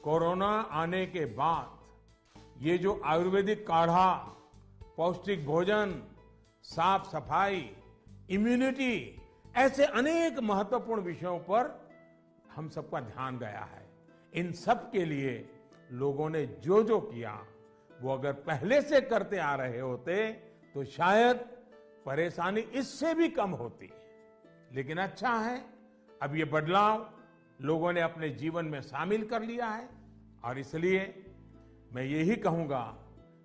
कोरोना आने के बाद ये जो आयुर्वेदिक काढ़ा, पौष्टिक भोजन, साफ सफाई, इम्यूनिटी, ऐसे अनेक महत्वपूर्ण विषयों पर हम सबका ध्यान गया है। इन सब के लिए लोगों ने जो जो किया, वो अगर पहले से करते आ रहे होते तो शायद परेशानी इससे भी कम होती। लेकिन अच्छा है, अब ये बदलाव लोगों ने अपने जीवन में शामिल कर लिया है, और इसलिए मैं यही कहूंगा,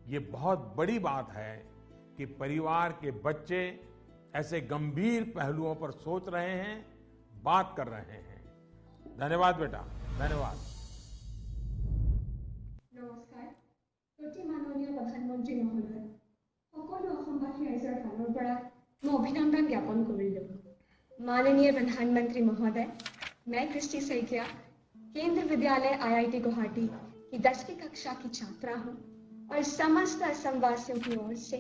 ये बहुत बड़ी बात है कि परिवार के बच्चे ऐसे गंभीर पहलुओं पर सोच रहे हैं, बात कर रहे हैं। धन्यवाद बेटा, धन्यवाद। नमस्कार। माननीय प्रधानमंत्री महोदय, সকলো অসমবাসী ৰাইজৰ ফালৰ পৰা মই অভিনন্দন জ্ঞাপন কৰিলোঁ। माननीय प्रधानमंत्री महोदय, मैं क्रिस्टी सैकिया केंद्र विद्यालय IIT गुवाहाटी की 10वीं कक्षा की छात्रा हूँ और समस्त असमवासियों की ओर से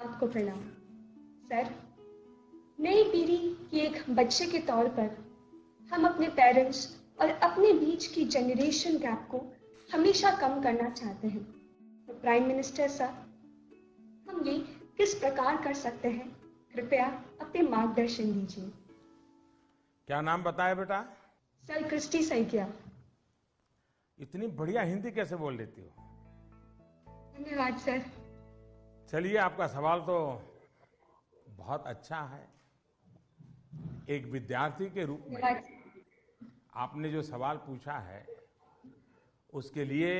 आपको प्रणाम। सर, नई पीढ़ी की एक बच्चे के तौर पर हम अपने पेरेंट्स और अपने बीच की जनरेशन गैप को हमेशा कम करना चाहते हैं। तो प्राइम मिनिस्टर साहब, हम ये किस प्रकार कर सकते हैं? कृपया अपने मार्गदर्शन दीजिए। क्या नाम बताया बेटा? Sir, Christy Saikia. इतनी बढ़िया हिंदी कैसे बोल लेती हो? धन्यवाद सर। चलिए, आपका सवाल तो बहुत अच्छा है। एक विद्यार्थी के रूप में आपने जो सवाल पूछा है, उसके लिए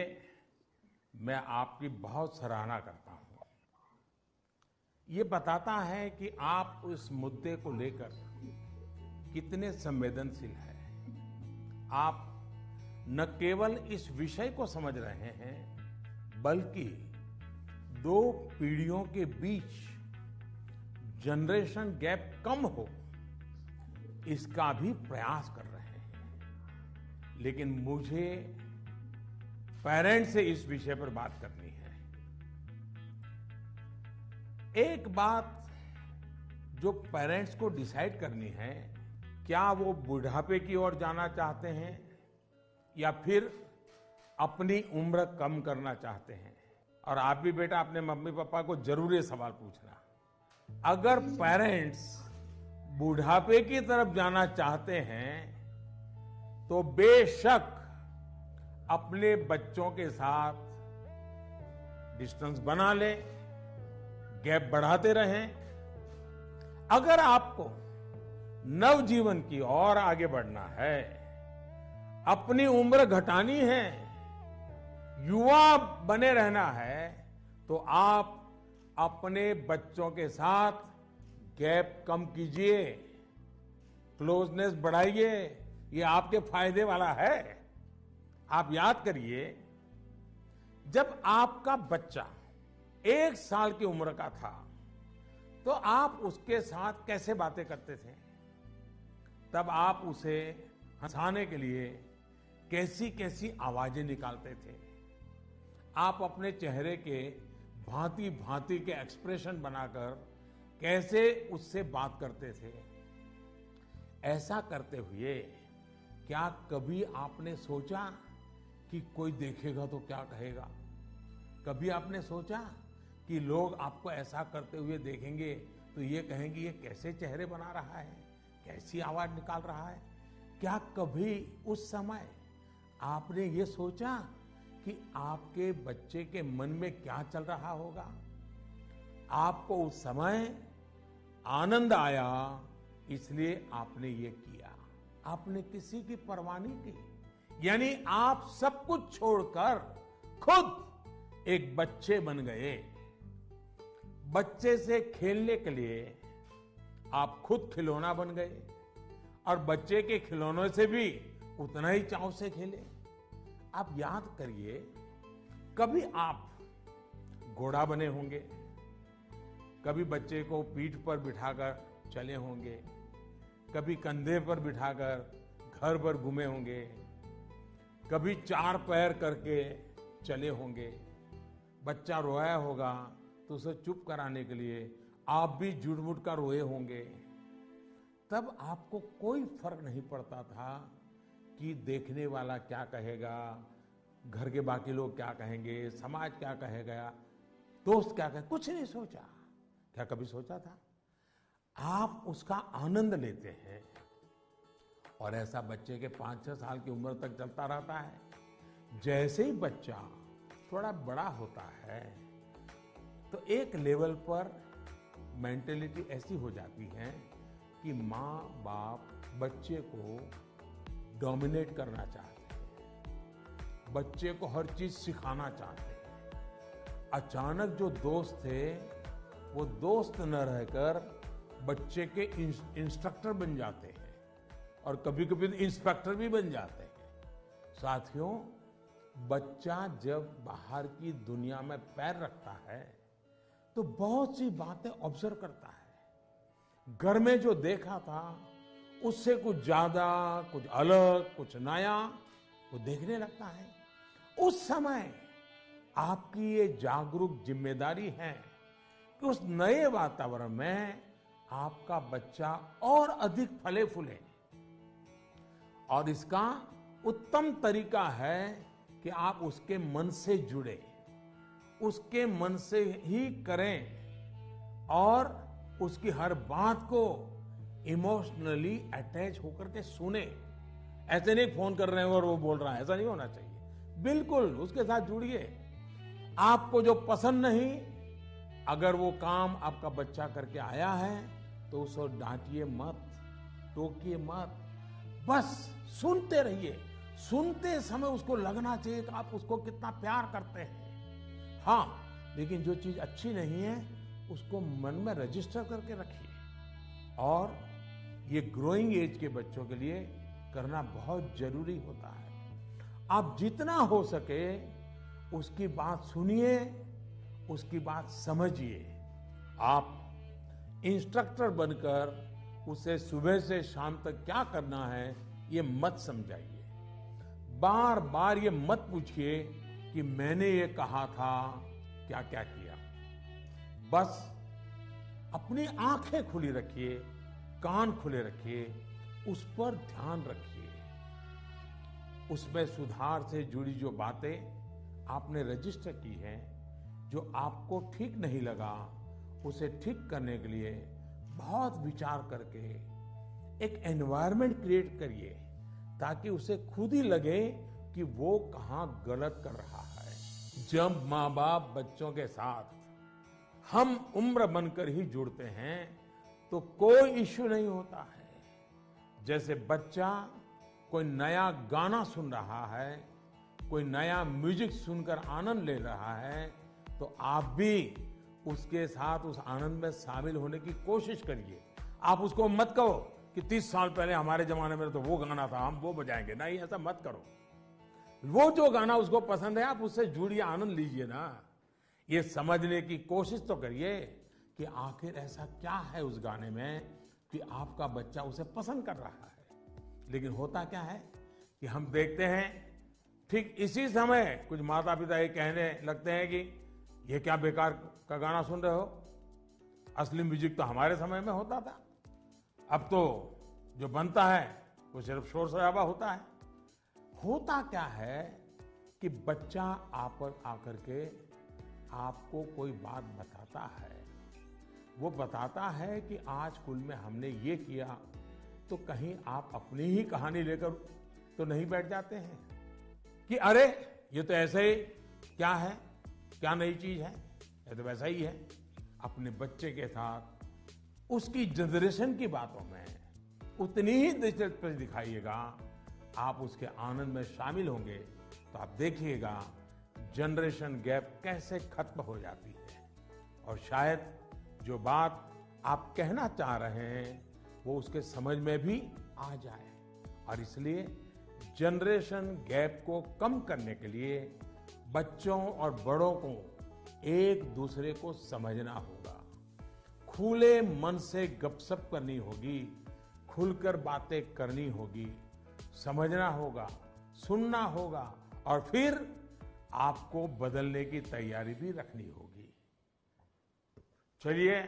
मैं आपकी बहुत सराहना करता हूं। ये बताता है कि आप उस मुद्दे को लेकर कितने संवेदनशील हैं। आप न केवल इस विषय को समझ रहे हैं, बल्कि दो पीढ़ियों के बीच जनरेशन गैप कम हो, इसका भी प्रयास कर रहे हैं। लेकिन मुझे पेरेंट्स से इस विषय पर बात करनी है। एक बात जो पेरेंट्स को डिसाइड करनी है, क्या वो बुढ़ापे की ओर जाना चाहते हैं या फिर अपनी उम्र कम करना चाहते हैं। और आप भी बेटा अपने मम्मी पापा को जरूर ये सवाल पूछना, अगर पेरेंट्स बुढ़ापे की तरफ जाना चाहते हैं तो बेशक अपने बच्चों के साथ डिस्टेंस बना ले, गैप बढ़ाते रहें। अगर आपको नवजीवन की ओर आगे बढ़ना है, अपनी उम्र घटानी है, युवा बने रहना है, तो आप अपने बच्चों के साथ गैप कम कीजिए, क्लोजनेस बढ़ाइए। ये आपके फायदे वाला है। आप याद करिए, जब आपका बच्चा 1 साल की उम्र का था तो आप उसके साथ कैसे बातें करते थे? तब आप उसे हंसाने के लिए कैसी कैसी आवाजें निकालते थे? आप अपने चेहरे के भांति भांति के एक्सप्रेशन बनाकर कैसे उससे बात करते थे? ऐसा करते हुए क्या कभी आपने सोचा कि कोई देखेगा तो क्या कहेगा? कभी आपने सोचा कि लोग आपको ऐसा करते हुए देखेंगे तो ये कहेंगे ये कैसे चेहरे बना रहा है, कैसी आवाज निकाल रहा है? क्या कभी उस समय आपने ये सोचा कि आपके बच्चे के मन में क्या चल रहा होगा? आपको उस समय आनंद आया, इसलिए आपने ये किया। आपने किसी की परवाह नहीं की, यानी आप सब कुछ छोड़कर खुद एक बच्चे बन गए। बच्चे से खेलने के लिए आप खुद खिलौना बन गए और बच्चे के खिलौनों से भी उतना ही चाव से खेले। आप याद करिए, कभी आप घोड़ा बने होंगे, कभी बच्चे को पीठ पर बिठाकर चले होंगे, कभी कंधे पर बिठाकर घर भर घूमे होंगे, कभी 4 पैर करके चले होंगे। बच्चा रोया होगा तो उसे चुप कराने के लिए आप भी जुट-मुट कर रोए होंगे। तब आपको कोई फर्क नहीं पड़ता था कि देखने वाला क्या कहेगा, घर के बाकी लोग क्या कहेंगे, समाज क्या कहेगा, दोस्त क्या कहेगा, कुछ नहीं सोचा। क्या कभी सोचा था? आप उसका आनंद लेते हैं और ऐसा बच्चे के 5-6 साल की उम्र तक चलता रहता है। जैसे ही बच्चा थोड़ा बड़ा होता है तो एक लेवल पर मेंटेलिटी ऐसी हो जाती है कि माँ बाप बच्चे को डोमिनेट करना चाहते हैं, बच्चे को हर चीज सिखाना चाहते हैं। अचानक जो दोस्त थे वो दोस्त न रहकर बच्चे के इंस्ट्रक्टर बन जाते हैं और कभी कभी इंस्पेक्टर भी बन जाते हैं। साथियों, बच्चा जब बाहर की दुनिया में पैर रखता है तो बहुत सी बातें ऑब्जर्व करता है। घर में जो देखा था उससे कुछ ज्यादा, कुछ अलग, कुछ नया वो देखने लगता है। उस समय आपकी ये जागरूक जिम्मेदारी है कि उस नए वातावरण में आपका बच्चा और अधिक फले फूले। और इसका उत्तम तरीका है कि आप उसके मन से जुड़े, उसके मन से ही करें और उसकी हर बात को इमोशनली अटैच होकर के सुने। ऐसे नहीं फोन कर रहे हैं और वो बोल रहा है, ऐसा नहीं होना चाहिए। बिल्कुल उसके साथ जुड़िए। आपको जो पसंद नहीं, अगर वो काम आपका बच्चा करके आया है तो उसको डांटिए मत, टोकिए मत, बस सुनते रहिए। सुनते समय उसको लगना चाहिए कि आप उसको कितना प्यार करते हैं। हाँ, लेकिन जो चीज अच्छी नहीं है उसको मन में रजिस्टर करके रखिए। और ये ग्रोइंग एज के बच्चों के लिए करना बहुत जरूरी होता है। आप जितना हो सके उसकी बात सुनिए, उसकी बात समझिए। आप इंस्ट्रक्टर बनकर उसे सुबह से शाम तक क्या करना है ये मत समझाइए। बार बार ये मत पूछिए कि मैंने ये कहा था, क्या क्या किया। बस अपनी आंखें खुली रखिए, कान खुले रखिए, उस पर ध्यान रखिए। उसमें सुधार से जुड़ी जो बातें आपने रजिस्टर की हैं, जो आपको ठीक नहीं लगा उसे ठीक करने के लिए बहुत विचार करके एक एनवायरनमेंट क्रिएट करिए ताकि उसे खुद ही लगे कि वो कहाँ गलत कर रहा है। जब माँ बाप बच्चों के साथ हम उम्र बनकर ही जुड़ते हैं तो कोई इश्यू नहीं होता है। जैसे बच्चा कोई नया गाना सुन रहा है, कोई नया म्यूजिक सुनकर आनंद ले रहा है, तो आप भी उसके साथ उस आनंद में शामिल होने की कोशिश करिए। आप उसको मत कहो कि 30 साल पहले हमारे जमाने में तो वो गाना था, हम वो बजाएंगे। नहीं, ऐसा मत करो। वो जो गाना उसको पसंद है, आप उससे जुड़िए, आनंद लीजिए ना। ये समझने की कोशिश तो करिए कि आखिर ऐसा क्या है उस गाने में कि आपका बच्चा उसे पसंद कर रहा है। लेकिन होता क्या है कि हम देखते हैं ठीक इसी समय कुछ माता पिता ये कहने लगते हैं कि ये क्या बेकार का गाना सुन रहे हो, असली म्यूजिक तो हमारे समय में होता था। अब तो जो बनता है वो सिर्फ शोर शराबा होता है। होता क्या है कि बच्चा आप आकर के आपको कोई बात बताता है। वो बताता है कि आज स्कूल में हमने ये किया, तो कहीं आप अपनी ही कहानी लेकर तो नहीं बैठ जाते हैं कि अरे ये तो ऐसे ही क्या है, क्या नई चीज है, ये तो वैसा ही है। अपने बच्चे के साथ उसकी जनरेशन की बातों में उतनी ही दिलचस्पी दिखाइएगा। आप उसके आनंद में शामिल होंगे तो आप देखिएगा जनरेशन गैप कैसे खत्म हो जाती है और शायद जो बात आप कहना चाह रहे हैं वो उसके समझ में भी आ जाए। और इसलिए जनरेशन गैप को कम करने के लिए बच्चों और बड़ों को एक दूसरे को समझना होगा, खुले मन से गपशप करनी होगी, खुलकर बातें करनी होगी, समझना होगा, सुनना होगा और फिर आपको बदलने की तैयारी भी रखनी होगी। चलिए,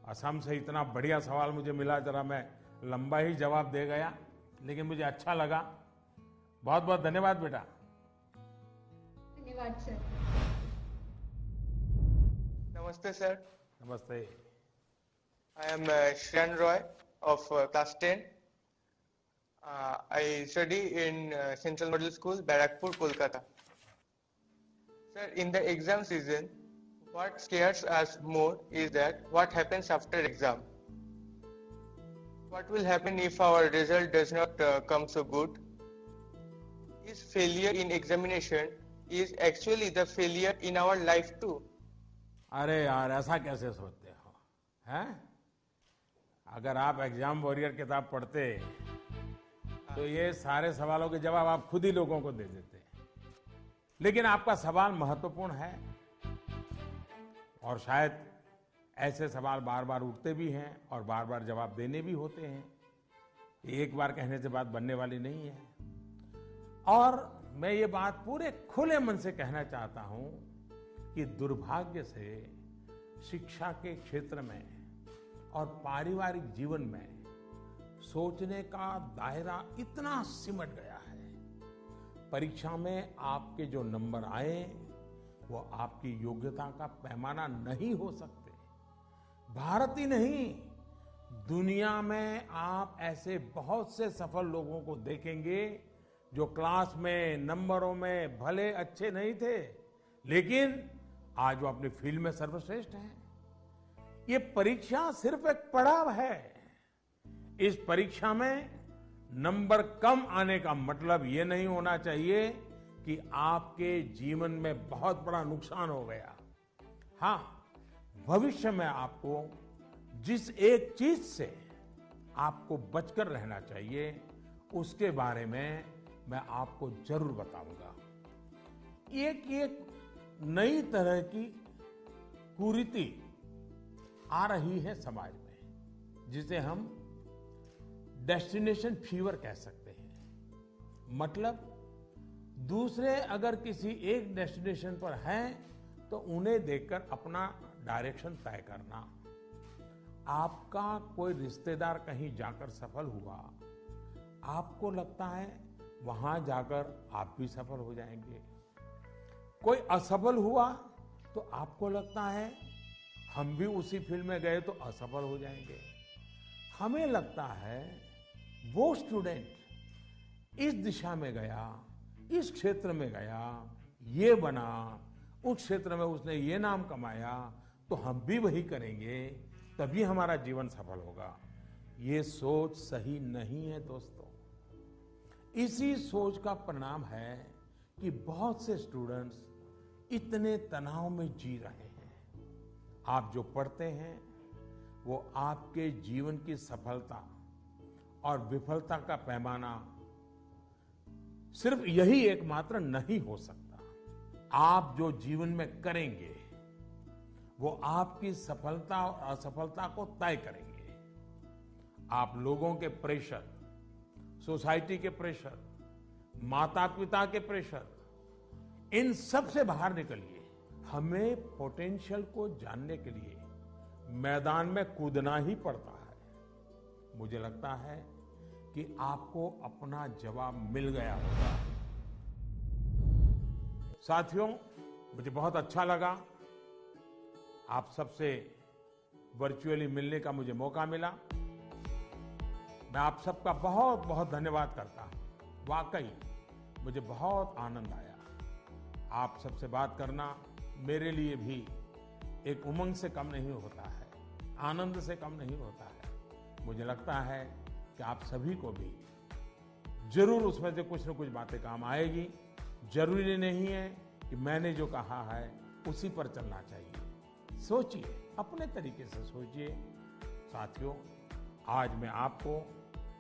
असम से इतना बढ़िया सवाल मुझे मिला, जरा मैं लंबा ही जवाब दे गया, लेकिन मुझे अच्छा लगा। बहुत बहुत धन्यवाद बेटा। धन्यवाद सर। Namaste sir. नमस्ते। I am Shreyan Roy of class 10. I study in Central Middle School, Barakpur, Kolkata. Sir, in the exam season, what scares us more is that what happens after exam. What will happen if our result does not come so good? Is failure in examination is actually the failure in our life too? अरे यार, ऐसा कैसे सोचते हो, हैं? अगर आप exam warrior किताब पढ़ते तो ये सारे सवालों के जवाब आप खुद ही लोगों को दे देते। लेकिन आपका सवाल महत्वपूर्ण है और शायद ऐसे सवाल बार बार उठते भी हैं और बार बार जवाब देने भी होते हैं। एक बार कहने से बात बनने वाली नहीं है। और मैं ये बात पूरे खुले मन से कहना चाहता हूं कि दुर्भाग्य से शिक्षा के क्षेत्र में और पारिवारिक जीवन में सोचने का दायरा इतना सिमट गया है। परीक्षा में आपके जो नंबर आए वो आपकी योग्यता का पैमाना नहीं हो सकते। भारत ही नहीं, दुनिया में आप ऐसे बहुत से सफल लोगों को देखेंगे जो क्लास में नंबरों में भले अच्छे नहीं थे, लेकिन आज वो अपनी फील्ड में सर्वश्रेष्ठ हैं। ये परीक्षा सिर्फ एक पड़ाव है। इस परीक्षा में नंबर कम आने का मतलब ये नहीं होना चाहिए कि आपके जीवन में बहुत बड़ा नुकसान हो गया। हाँ, भविष्य में आपको जिस एक चीज से आपको बचकर रहना चाहिए उसके बारे में मैं आपको जरूर बताऊंगा। एक नई तरह की कुरीति आ रही है समाज में, जिसे हम डेस्टिनेशन फीवर कह सकते हैं। मतलब दूसरे अगर किसी एक डेस्टिनेशन पर हैं तो उन्हें देखकर अपना डायरेक्शन तय करना। आपका कोई रिश्तेदार कहीं जाकर सफल हुआ, आपको लगता है वहां जाकर आप भी सफल हो जाएंगे। कोई असफल हुआ तो आपको लगता है हम भी उसी फील्ड में गए तो असफल हो जाएंगे। हमें लगता है वो स्टूडेंट इस दिशा में गया, इस क्षेत्र में गया, ये बना, उस क्षेत्र में उसने ये नाम कमाया, तो हम भी वही करेंगे, तभी हमारा जीवन सफल होगा। ये सोच सही नहीं है दोस्तों। इसी सोच का परिणाम है कि बहुत से स्टूडेंट्स इतने तनाव में जी रहे हैं। आप जो पढ़ते हैं वो आपके जीवन की सफलता और विफलता का पैमाना सिर्फ यही एकमात्र नहीं हो सकता। आप जो जीवन में करेंगे वो आपकी सफलता और असफलता को तय करेंगे। आप लोगों के प्रेशर, सोसाइटी के प्रेशर, माता पिता के प्रेशर, इन सब से बाहर निकलिए। हमें पोटेंशियल को जानने के लिए मैदान में कूदना ही पड़ता है। मुझे लगता है कि आपको अपना जवाब मिल गया होगा। साथियों, मुझे बहुत अच्छा लगा आप सबसे वर्चुअली मिलने का मुझे मौका मिला। मैं आप सबका बहुत बहुत धन्यवाद करता हूं। वाकई मुझे बहुत आनंद आया। आप सबसे बात करना मेरे लिए भी एक उमंग से कम नहीं होता है, आनंद से कम नहीं होता है। मुझे लगता है कि आप सभी को भी जरूर उसमें से कुछ न कुछ बातें काम आएगी। जरूरी नहीं है कि मैंने जो कहा है उसी पर चलना चाहिए। सोचिए, अपने तरीके से सोचिए। साथियों, आज मैं आपको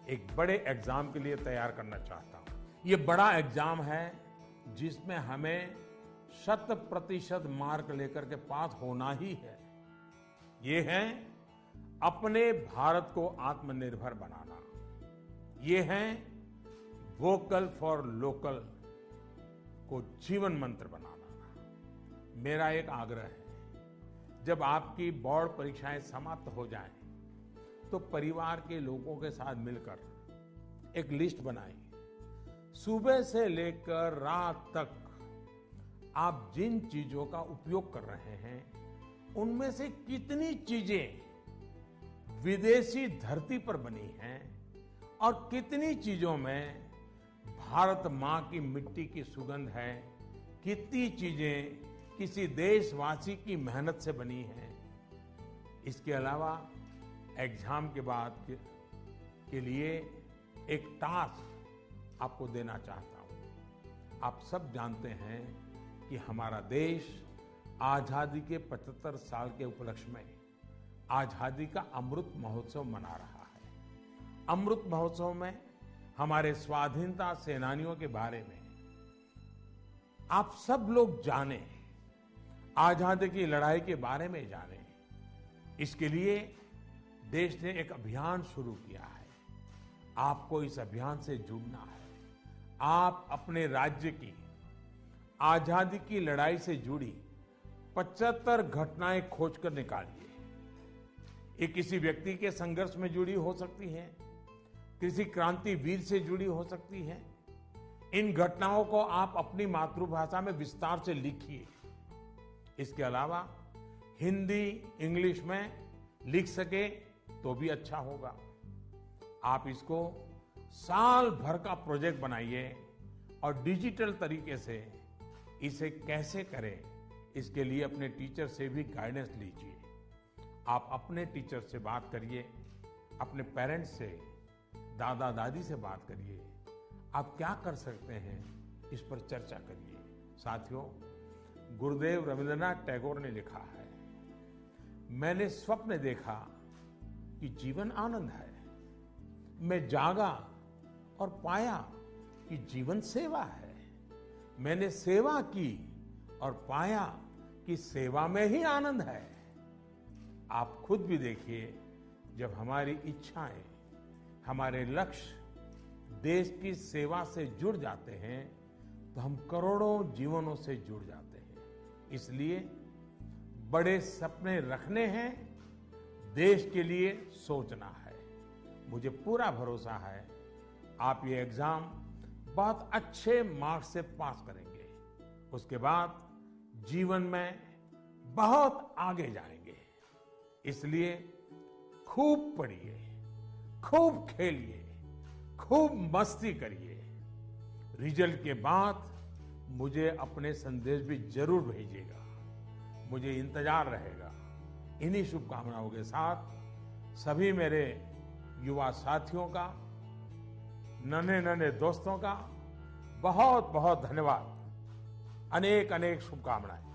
एक बड़े एग्जाम के लिए तैयार करना चाहता हूं। ये बड़ा एग्जाम है जिसमें हमें 100% मार्क लेकर के पास होना ही है। ये है अपने भारत को आत्मनिर्भर बनाना। ये है वोकल फॉर लोकल को जीवन मंत्र बनाना। मेरा एक आग्रह है, जब आपकी बोर्ड परीक्षाएं समाप्त हो जाएं, तो परिवार के लोगों के साथ मिलकर एक लिस्ट बनाएं। सुबह से लेकर रात तक आप जिन चीजों का उपयोग कर रहे हैं, उनमें से कितनी चीजें विदेशी धरती पर बनी हैं और कितनी चीजों में भारत मां की मिट्टी की सुगंध है, कितनी चीजें किसी देशवासी की मेहनत से बनी हैं। इसके अलावा एग्जाम के बाद के लिए एक टास्क आपको देना चाहता हूं। आप सब जानते हैं कि हमारा देश आजादी के 75 साल के उपलक्ष्य में आजादी का अमृत महोत्सव मना रहा है। अमृत महोत्सव में हमारे स्वाधीनता सेनानियों के बारे में आप सब लोग जानें, आजादी की लड़ाई के बारे में जानें। इसके लिए देश ने एक अभियान शुरू किया है। आपको इस अभियान से जुड़ना है। आप अपने राज्य की आजादी की लड़ाई से जुड़ी 75 घटनाएं खोजकर निकालिए। ये किसी व्यक्ति के संघर्ष में जुड़ी हो सकती है, किसी क्रांतिवीर से जुड़ी हो सकती है। इन घटनाओं को आप अपनी मातृभाषा में विस्तार से लिखिए। इसके अलावा हिंदी, इंग्लिश में लिख सके तो भी अच्छा होगा। आप इसको साल भर का प्रोजेक्ट बनाइए और डिजिटल तरीके से इसे कैसे करें, इसके लिए अपने टीचर से भी गाइडेंस लीजिए। आप अपने टीचर से बात करिए, अपने पेरेंट्स से, दादा दादी से बात करिए। आप क्या कर सकते हैं, इस पर चर्चा करिए। साथियों, गुरुदेव रविंद्रनाथ टैगोर ने लिखा है, मैंने स्वप्न देखा कि जीवन आनंद है। मैं जागा और पाया कि जीवन सेवा है। मैंने सेवा की और पाया कि सेवा में ही आनंद है। आप खुद भी देखिए, जब हमारी इच्छाएं, हमारे लक्ष्य देश की सेवा से जुड़ जाते हैं, तो हम करोड़ों जीवनों से जुड़ जाते हैं। इसलिए बड़े सपने रखने हैं, देश के लिए सोचना है। मुझे पूरा भरोसा है आप ये एग्जाम बहुत अच्छे मार्क्स से पास करेंगे। उसके बाद जीवन में बहुत आगे जाएंगे। इसलिए खूब पढ़िए, खूब खेलिए, खूब मस्ती करिए। रिजल्ट के बाद मुझे अपने संदेश भी जरूर भेजिएगा, मुझे इंतजार रहेगा। इन्हीं शुभकामनाओं के साथ सभी मेरे युवा साथियों का, नन्हे नन्हे दोस्तों का बहुत बहुत धन्यवाद। अनेक अनेक शुभकामनाएं।